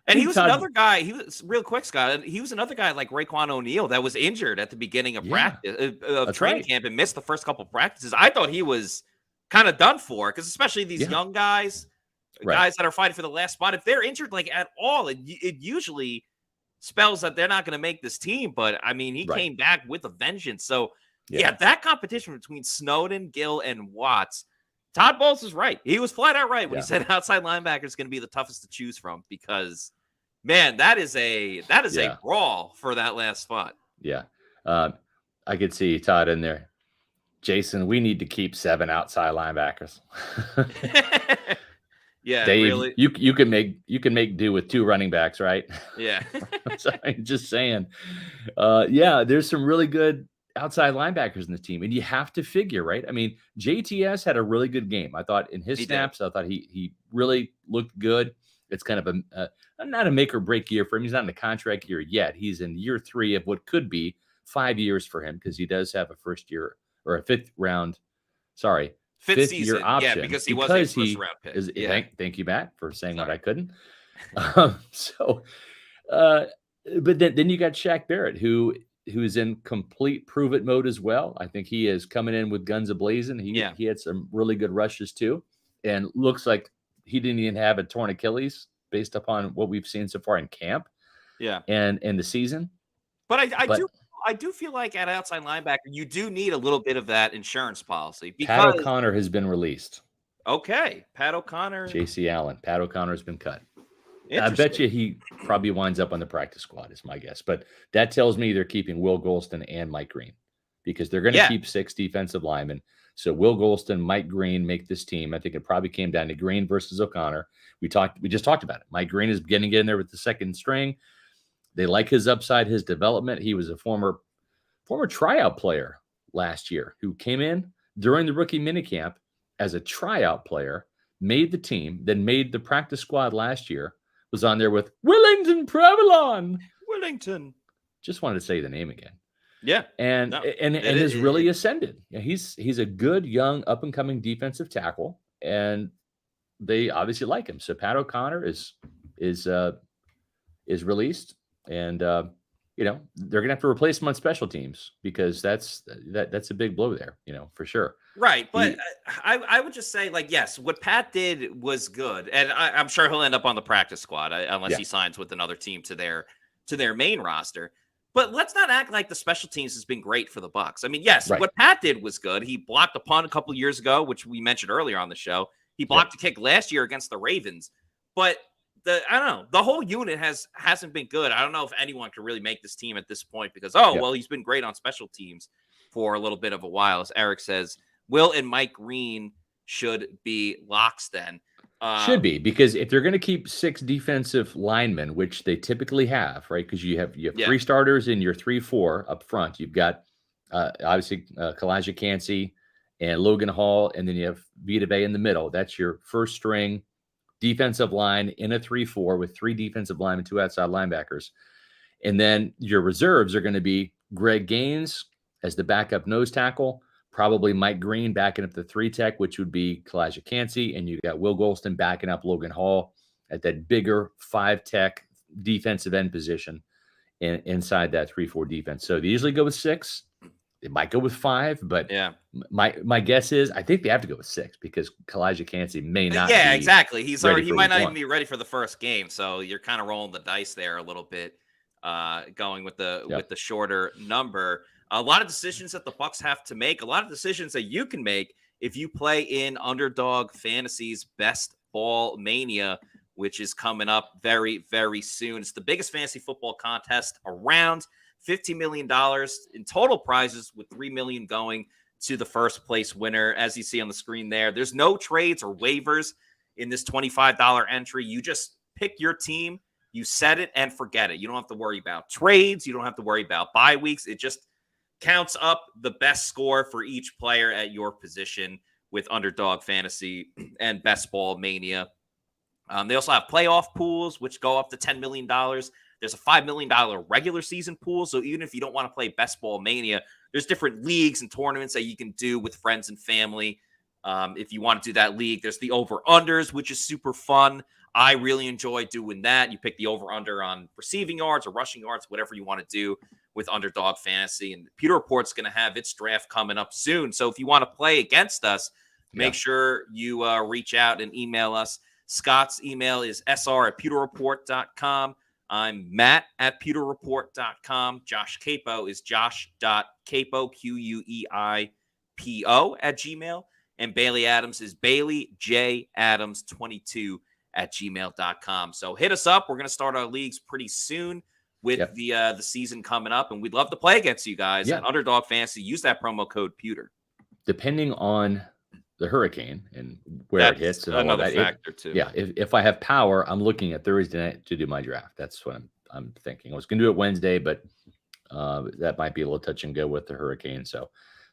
and he was another guy. He was real quick, Scott. He was another guy like Raekwon O'Neal that was injured at the beginning of practice of training camp and missed the first couple of practices. I thought he was kind of done for because especially these young guys. Guys that are fighting for the last spot, if they're injured like at all, it usually spells that they're not going to make this team. But I mean, he came back with a vengeance. So that competition between Snowden, Gill, and Watts, Todd Bowles is right. He was flat out right when he said outside linebacker is going to be the toughest to choose from because, man, that is a brawl for that last spot. Yeah, I could see Todd in there. Jason, we need to keep 7 outside linebackers. Yeah, Dave, really. You can make do with 2 running backs, right? Yeah. So I'm just saying. There's some really good outside linebackers in the team, and you have to figure, right? I mean, JTS had a really good game. I thought in his snaps, I thought he really looked good. It's kind of a not a make or break year for him. He's not in a contract year yet. He's in year 3 of what could be 5 years for him because he does have a first year or a fifth season. Year option. Yeah, because he was a first round pick. Thank you, Matt, for saying what I couldn't. But then you got Shaq Barrett, who's in complete prove it mode as well. I think he is coming in with guns a-blazing. He had some really good rushes too, and looks like he didn't even have a torn Achilles based upon what we've seen so far in camp. Yeah, and in the season. But I do feel like at outside linebacker, you do need a little bit of that insurance policy. Because... Pat O'Connor has been released. Okay. Pat O'Connor. J.C. Allen. Pat O'Connor has been cut. I bet you he probably winds up on the practice squad is my guess. But that tells me they're keeping Will Golston and Mike Green because they're going to keep 6 defensive linemen. So Will Golston, Mike Green make this team. I think it probably came down to Green versus O'Connor. We just talked about it. Mike Green is getting in there with the second string. They like his upside, his development. He was a former tryout player last year who came in during the rookie minicamp as a tryout player, made the team, then made the practice squad last year, was on there with Willington Prevalon. Willington. Just wanted to say the name again. Yeah. And has really ascended. Yeah, he's a good, young, up-and-coming defensive tackle, and they obviously like him. So Pat O'Connor is released, and they're gonna have to replace him on special teams because that's a big blow there, for sure. Right, but I would just say, like, yes, what Pat did was good, and I'm sure he'll end up on the practice squad unless he signs with another team to their main roster. But let's not act like the special teams has been great for the Bucs. I mean, yes, what Pat did was good. He blocked a punt a couple of years ago, which we mentioned earlier on the show. He blocked a kick last year against the Ravens, but I don't know. The whole unit hasn't been good. I don't know if anyone can really make this team at this point because, well, he's been great on special teams for a little bit of a while. As Eric says, Will and Mike Green should be locks then. Should be, because if they're going to keep 6 defensive linemen, which they typically have, right? Because you have 3 starters in your 3-4 up front. You've got obviously Kalijah Cansey and Logan Hall, and then you have Vita in the middle. That's your first string defensive line in a 3-4 with 3 defensive linemen, 2 outside linebackers. And then your reserves are going to be Greg Gaines as the backup nose tackle, probably Mike Green backing up the 3 tech, which would be Kalijah Cansey, and you got Will Golston backing up Logan Hall at that bigger 5 tech defensive end position inside that 3-4 defense. So they usually go with 6. They might go with 5, but my guess is I think they have to go with 6 because Kalijah Cansey may not. Yeah, exactly. He might not even be ready for the first game, so you're kind of rolling the dice there a little bit, going with the shorter number. A lot of decisions that the Bucs have to make. A lot of decisions that you can make if you play in Underdog Fantasy's Best Ball Mania, which is coming up very, very soon. It's the biggest fantasy football contest around. $50 million in total prizes, with $3 million going to the first place winner. As you see on the screen there, there's no trades or waivers in this $25 entry. You just pick your team, you set it and forget it. You don't have to worry about trades. You don't have to worry about bye weeks. It just counts up the best score for each player at your position with Underdog Fantasy and Best Ball Mania. They also have playoff pools, which go up to $10 million. There's a $5 million regular season pool. So even if you don't want to play Best Ball Mania, there's different leagues and tournaments that you can do with friends and family. If you want to do that league, there's the over-unders, which is super fun. I really enjoy doing that. You pick the over-under on receiving yards or rushing yards, whatever you want to do with Underdog Fantasy. And Pewter Report's going to have its draft coming up soon. So if you want to play against us, make sure you reach out and email us. Scott's email is sr@pewterreport.com. I'm Matt at pewterreport.com. Josh Capo is josh.capo, Queipo @gmail. And Bailey Adams is BaileyJAdams22 @gmail.com. So hit us up. We're going to start our leagues pretty soon with the season coming up. And we'd love to play against you guys at Underdog Fantasy. Use that promo code Pewter. Depending on the hurricane and where it hits, and another factor too. Yeah, if I have power, I'm looking at Thursday night to do my draft. That's what I'm thinking. I was going to do it Wednesday, but that might be a little touch and go with the hurricane. So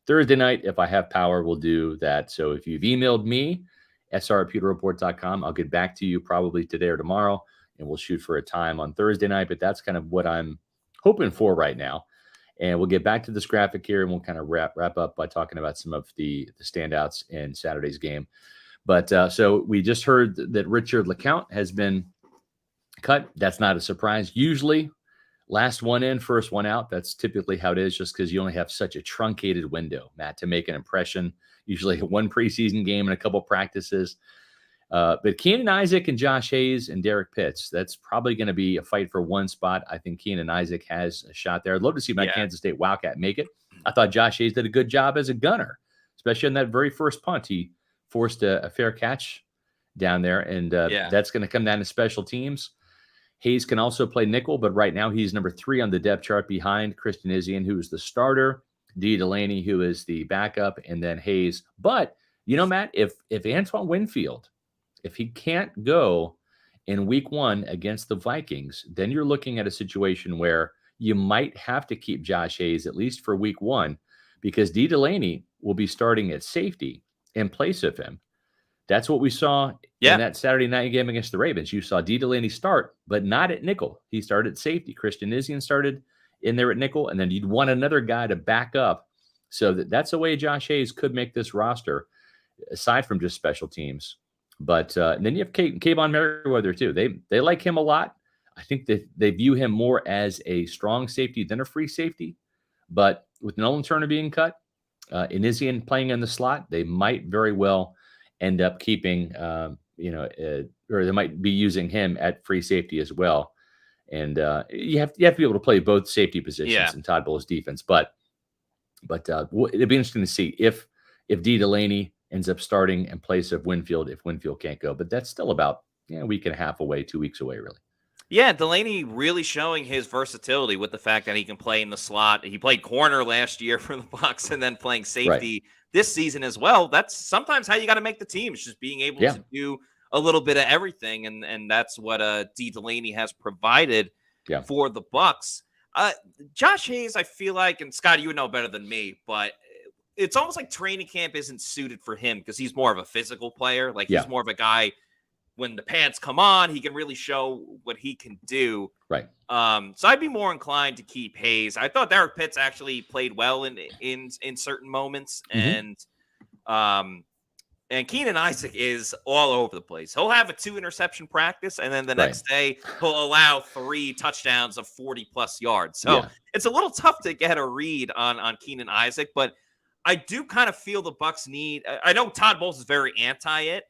Thursday night, if I have power, we'll do that. So if you've emailed me, sr@pewterreport.com, I'll get back to you probably today or tomorrow, and we'll shoot for a time on Thursday night. But that's kind of what I'm hoping for right now. And we'll get back to this graphic here, and we'll kind of wrap up by talking about some of the standouts in Saturday's game. But so we just heard that Richard LeCount has been cut. That's not a surprise. Usually, last one in, first one out. That's typically how it is, just because you only have such a truncated window, Matt, to make an impression. Usually one preseason game and a couple practices. But Keenan Isaac and Josh Hayes and Derek Pitts, that's probably going to be a fight for one spot. I think Keenan Isaac has a shot there. I'd love to see my Kansas State Wildcat make it. I thought Josh Hayes did a good job as a gunner, especially on that very first punt. He forced a fair catch down there, and that's going to come down to special teams. Hayes can also play nickel, but right now he's number 3 on the depth chart behind Christian Izzian, who is the starter, D. Delaney, who is the backup, and then Hayes. But, Matt, if Antoine Winfield, if he can't go in week 1 against the Vikings, then you're looking at a situation where you might have to keep Josh Hayes at least for week 1, because D. Delaney will be starting at safety in place of him. That's what we saw Yeah. in that Saturday night game against the Ravens. You saw D. Delaney start, but not at nickel. He started at safety. Christian Izien started in there at nickel, and then you'd want another guy to back up. So that's the way Josh Hayes could make this roster, aside from just special teams. But and then you have Kayvon Merriweather too. They like him a lot. I think that they view him more as a strong safety than a free safety. But with Nolan Turner being cut, and Izien playing in the slot, they might very well end up keeping, or they might be using him at free safety as well. And you have to be able to play both safety positions in Todd Bowles' defense. But it'd be interesting to see if D. Delaney ends up starting in place of Winfield if Winfield can't go. But that's still about a week and a half away, 2 weeks away, really. Yeah, Delaney really showing his versatility with the fact that he can play in the slot. He played corner last year for the Bucs and then playing safety this season as well. That's sometimes how you got to make the team. It's just being able to do a little bit of everything, and that's what D. Delaney has provided for the Bucs. Josh Hayes, I feel like, and Scott, you would know better than me, but it's almost like training camp isn't suited for him because he's more of a physical player. Like he's more of a guy. When the pads come on, he can really show what he can do. Right. So I'd be more inclined to keep Hayes. I thought Derek Pitts actually played well in certain moments, and Keenan Isaac is all over the place. He'll have a 2-interception practice, and then the next day he'll allow 3 touchdowns of 40+ yards. So it's a little tough to get a read on Keenan Isaac, but I do kind of feel the Bucs need. I know Todd Bowles is very anti it.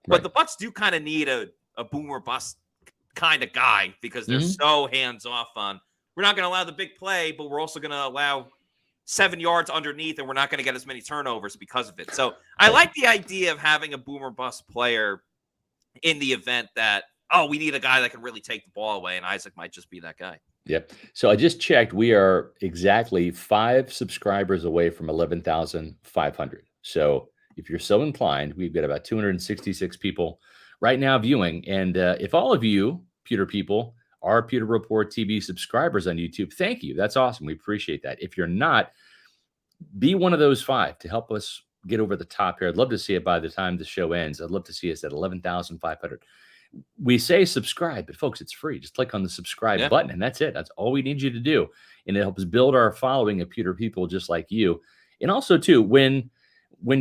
But the Bucs do kind of need a boomer bust kind of guy because they're so hands off on. We're not going to allow the big play, but we're also going to allow 7 yards underneath, and we're not going to get as many turnovers because of it. So I like the idea of having a boomer bust player in the event that we need a guy that can really take the ball away, and Isaac might just be that guy. Yep. So I just checked. We are exactly 5 subscribers away from 11,500. So if you're so inclined, we've got about 266 people right now viewing. And if all of you, Pewter people, are Pewter Report TV subscribers on YouTube, thank you. That's awesome. We appreciate that. If you're not, be one of those 5 to help us get over the top here. I'd love to see it by the time the show ends. I'd love to see us at 11,500. We say subscribe, but folks, it's free. Just click on the subscribe button, and that's it. That's all we need you to do. And it helps build our following of Pewter people just like you. And also, too, when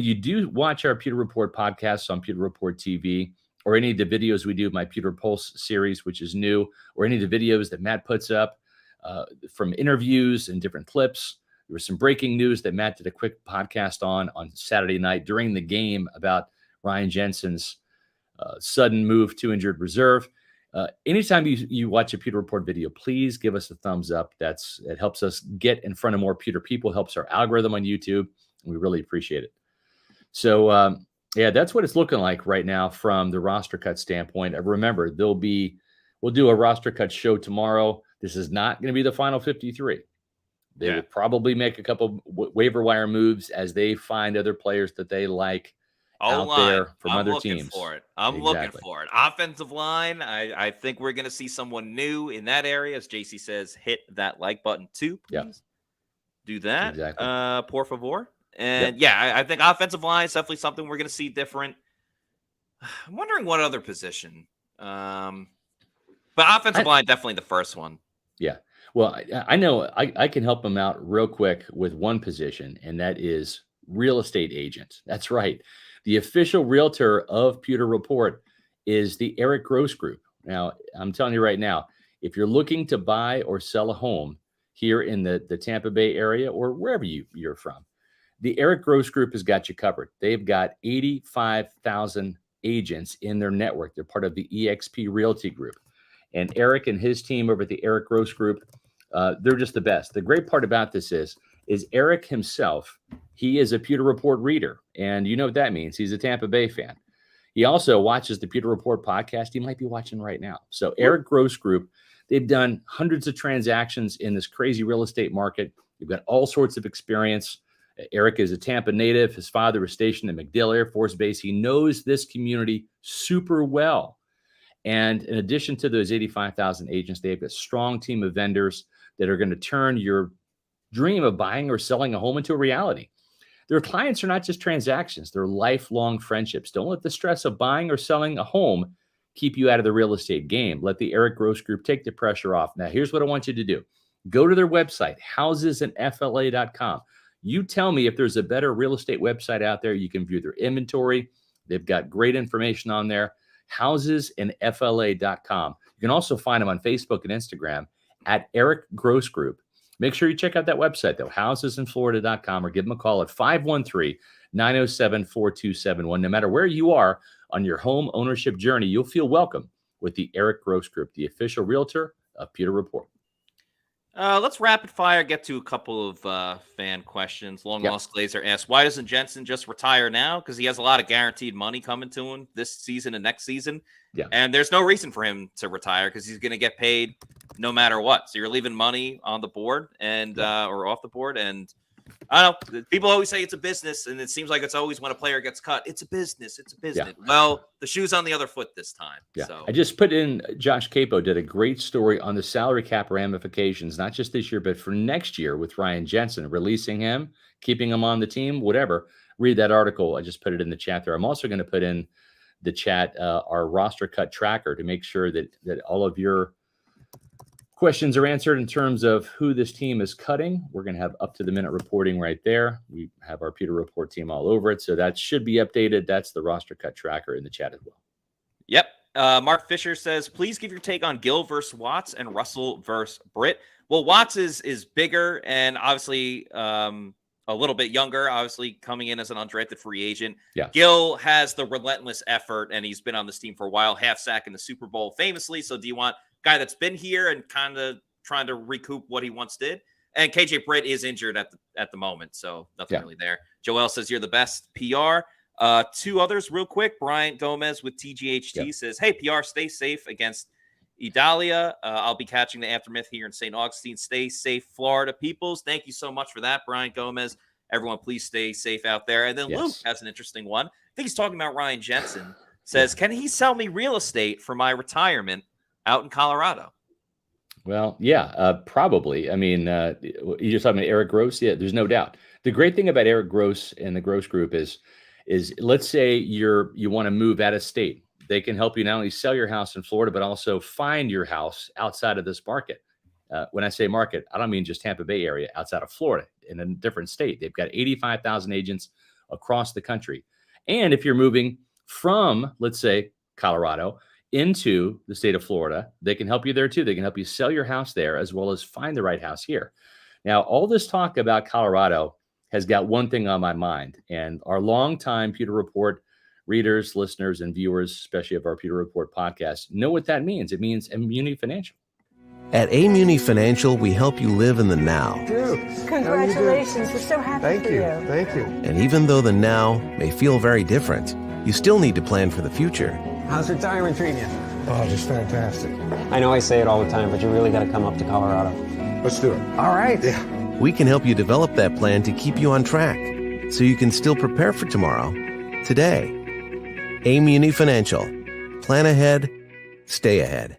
you do watch our Pewter Report podcasts on Pewter Report TV, or any of the videos we do of my Pewter Pulse series, which is new, or any of the videos that Matt puts up from interviews and different clips, there was some breaking news that Matt did a quick podcast on Saturday night during the game about Ryan Jensen's sudden move to injured reserve. Anytime you watch a Pewter Report video, please give us a thumbs up. It helps us get in front of more Pewter people, helps our algorithm on YouTube, and we really appreciate it. So, that's what it's looking like right now from the roster cut standpoint. Remember, we'll do a roster cut show tomorrow. This is not going to be the final 53. They will probably make a couple waiver wire moves as they find other players that they like out there from other teams. I'm looking for it. Offensive line, I think we're going to see someone new in that area. As JC says, hit that like button too, please. Do that. Exactly. Por favor. And I think offensive line is definitely something we're going to see different. I'm wondering what other position. But offensive line, definitely the first one. Yeah. Well, I know I can help them out real quick with one position, and that is real estate agent. That's right. The official realtor of Pewter Report is the Eric Gross Group. Now, I'm telling you right now, if you're looking to buy or sell a home here in the Tampa Bay area or wherever you're from, the Eric Gross Group has got you covered. They've got 85,000 agents in their network. They're part of the eXp Realty Group. And Eric and his team over at the Eric Gross Group, they're just the best. The great part about this is Eric himself, he is a Pewter Report reader. And you know what that means. He's a Tampa Bay fan. He also watches the Pewter Report podcast. He might be watching right now. So Eric Gross Group, they've done hundreds of transactions in this crazy real estate market. They've got all sorts of experience. Eric is a Tampa native. His father was stationed at MacDill Air Force Base. He knows this community super well. And in addition to those 85,000 agents, they have a strong team of vendors that are going to turn your dream of buying or selling a home into a reality. Their clients are not just transactions, they're lifelong friendships. Don't let the stress of buying or selling a home keep you out of the real estate game. Let the Eric Gross Group take the pressure off. Now, here's what I want you to do. Go to their website, housesandfla.com. You tell me if there's a better real estate website out there. You can view their inventory. They've got great information on there, housesandfla.com. You can also find them on Facebook and Instagram at Eric Gross Group. Make sure you check out that website, though, housesinflorida.com, or give them a call at 513-907-4271. No matter where you are on your home ownership journey, you'll feel welcome with the Eric Gross Group, the official realtor of Pewter Report. Let's rapid fire get to a couple of fan questions. Long Lost Glazer asks, why doesn't Jensen just retire now? Because he has a lot of guaranteed money coming to him this season and next season. Yeah. And there's no reason for him to retire because he's going to get paid no matter what. So you're leaving money on the board and or off the board. And I don't know. People always say it's a business, and it seems like it's always when a player gets cut. It's a business. It's a business. Yeah. Well, the shoe's on the other foot this time. Yeah. So I just put in, Josh Capo did a great story on the salary cap ramifications, not just this year, but for next year with Ryan Jensen, releasing him, keeping him on the team, whatever. Read that article. I just put it in the chat there. I'm also going to put in the chat our roster cut tracker to make sure that all of your questions are answered in terms of who this team is cutting. We're going to have up-to-the-minute reporting right there. We have our Pewter Report team all over it, so that should be updated. That's the roster cut tracker in the chat as well. Yep. Mark Fisher says, please give your take on Gill versus Watts and Russell versus Britt. Well, Watts is bigger and obviously a little bit younger, obviously coming in as an undrafted free agent. Yeah. Gill has the relentless effort, and he's been on this team for a while, half sack in the Super Bowl famously. So do you want guy that's been here and kind of trying to recoup what he once did? And KJ Britt is injured at the moment, so nothing really there. Joel says you're the best PR. Two others real quick. Bryant Gomez with TGHT says, hey, PR, stay safe against Idalia. I'll be catching the aftermath here in St. Augustine. Stay safe, Florida peoples. Thank you so much for that, Bryant Gomez. Everyone, please stay safe out there. And then Luke has an interesting one. I think he's talking about Ryan Jensen. Says, can he sell me real estate for my retirement out in Colorado? Well, probably. I mean, you're just talking about Eric Gross. Yeah, there's no doubt. The great thing about Eric Gross and the Gross Group is let's say you want to move out of state. They can help you not only sell your house in Florida, but also find your house outside of this market. When I say market, I don't mean just Tampa Bay area, outside of Florida in a different state. They've got 85,000 agents across the country. And if you're moving from, let's say, Colorado into the state of Florida, they can help you there too. They can help you sell your house there as well as find the right house here. Now, all this talk about Colorado has got one thing on my mind, and our longtime Pewter Report readers, listeners, and viewers, especially of our Pewter Report podcast, know what that means. It means Muni Financial. At Muni Financial, we help you live in the now. Congratulations. We're so happy for you. Thank you. And even though the now may feel very different, you still need to plan for the future. How's retirement treating you? Oh, just fantastic. I know I say it all the time, but you really got to come up to Colorado. Let's do it. All right. Yeah. We can help you develop that plan to keep you on track so you can still prepare for tomorrow, today. Muni Financial. Plan ahead, stay ahead.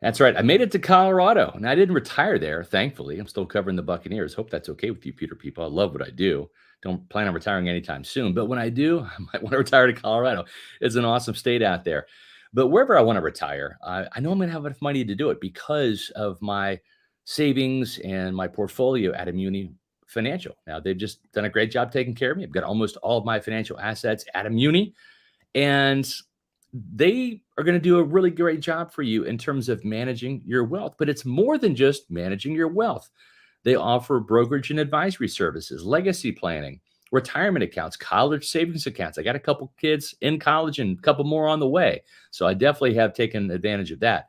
That's right. I made it to Colorado, and I didn't retire there, thankfully. I'm still covering the Buccaneers. Hope that's okay with you, Pewter people. I love what I do. Don't plan on retiring anytime soon. But when I do, I might want to retire to Colorado. It's an awesome state out there. But wherever I want to retire, I know I'm going to have enough money to do it because of my savings and my portfolio at Muni Financial. Now, they've just done a great job taking care of me. I've got almost all of my financial assets at Muni, and they are going to do a really great job for you in terms of managing your wealth. But it's more than just managing your wealth. They offer brokerage and advisory services, legacy planning, retirement accounts, college savings accounts. I got a couple kids in college and a couple more on the way. So I definitely have taken advantage of that.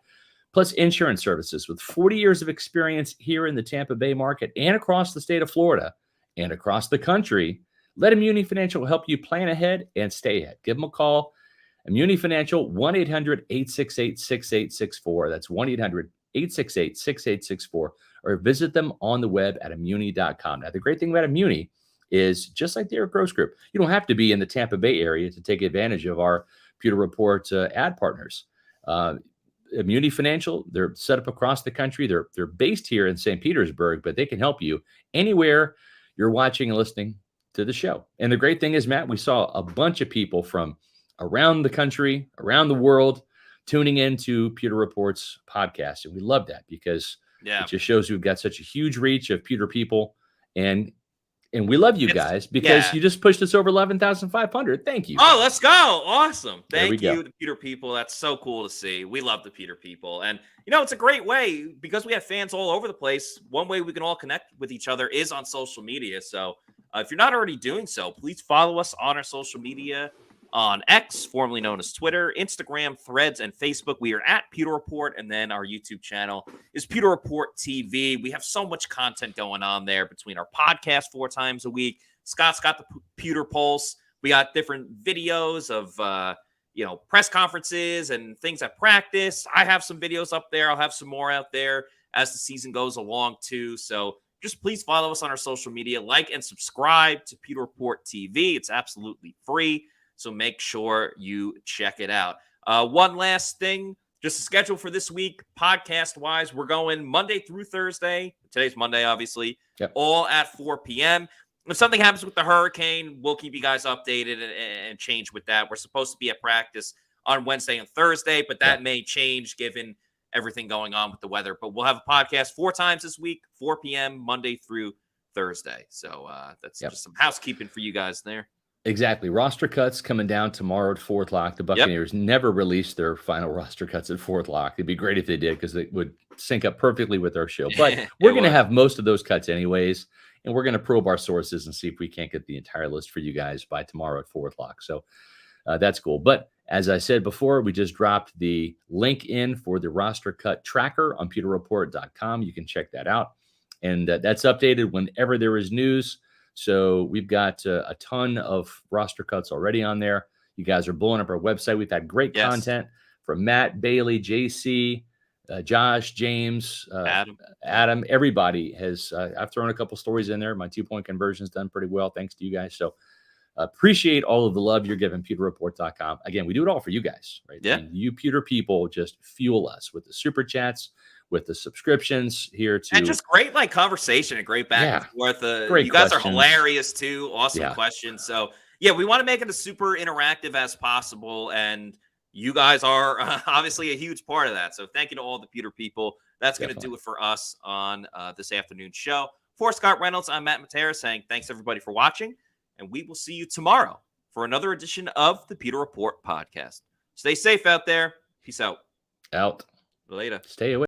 Plus insurance services with 40 years of experience here in the Tampa Bay market and across the state of Florida and across the country. Let Muni Financial help you plan ahead and stay ahead. Give them a call. Muni Financial, 1-800-868-6864. That's 1-800-868-6864. Or visit them on the web at Muni.com. Now, the great thing about Muni is just like the Eric Gross Group, you don't have to be in the Tampa Bay area to take advantage of our Pewter Report ad partners. Muni Financial, they're set up across the country. They're based here in St. Petersburg, but they can help you anywhere you're watching and listening to the show. And the great thing is, Matt, we saw a bunch of people from around the country, around the world, tuning into Pewter Report's podcast. And we love that because it just shows we've got such a huge reach of Pewter people. And we love you guys because you just pushed us over 11,500. Thank you. Oh, let's go. Awesome. There Thank you, the Pewter people. That's so cool to see. We love the Pewter people. And, it's a great way because we have fans all over the place. One way we can all connect with each other is on social media. So if you're not already doing so, please follow us on our social media on X, formerly known as Twitter, Instagram, Threads, and Facebook. We are at Pewter Report, and then our YouTube channel is Pewter Report TV. We have so much content going on there between our podcast 4 times a week. Scott's got the Pewter Pulse. We got different videos of, press conferences and things at practice. I have some videos up there. I'll have some more out there as the season goes along, too. So just please follow us on our social media, like and subscribe to Pewter Report TV. It's absolutely free. So make sure you check it out. One last thing, just a schedule for this week, podcast-wise. We're going Monday through Thursday. Today's Monday, obviously. Yep. All at 4 p.m. If something happens with the hurricane, we'll keep you guys updated and change with that. We're supposed to be at practice on Wednesday and Thursday, but that may change given everything going on with the weather. But we'll have a podcast 4 times this week, 4 p.m., Monday through Thursday. So that's just some housekeeping for you guys there. Exactly. Roster cuts coming down tomorrow at 4 o'clock. The Buccaneers never released their final roster cuts at 4 o'clock. It'd be great if they did because it would sync up perfectly with our show. But we're going to have most of those cuts anyways, and we're going to probe our sources and see if we can't get the entire list for you guys by tomorrow at 4 o'clock. So that's cool. But as I said before, we just dropped the link in for the roster cut tracker on pewterreport.com. You can check that out. And that's updated whenever there is news. So we've got a ton of roster cuts already on there. You guys are blowing up our website. We've had great content from Matt, Bailey, JC, Josh, James, Adam. Everybody has. I've thrown a couple stories in there. My 2-point conversion's done pretty well, thanks to you guys. So appreciate all of the love you're giving pewterreport.com. Again, we do it all for you guys, right? Yeah. And you Pewter people just fuel us with the super chats, with the subscriptions here to, and just great conversation and great back and forth. Great you guys questions. are hilarious too. Awesome questions. So we want to make it as super interactive as possible, and you guys are obviously a huge part of that. So thank you to all the Pewter people. That's going to do it for us on this afternoon show. For Scott Reynolds, I'm Matt Matera saying thanks everybody for watching, and we will see you tomorrow for another edition of the Pewter Report podcast. Stay safe out there. Peace out. Out. Later. Stay away.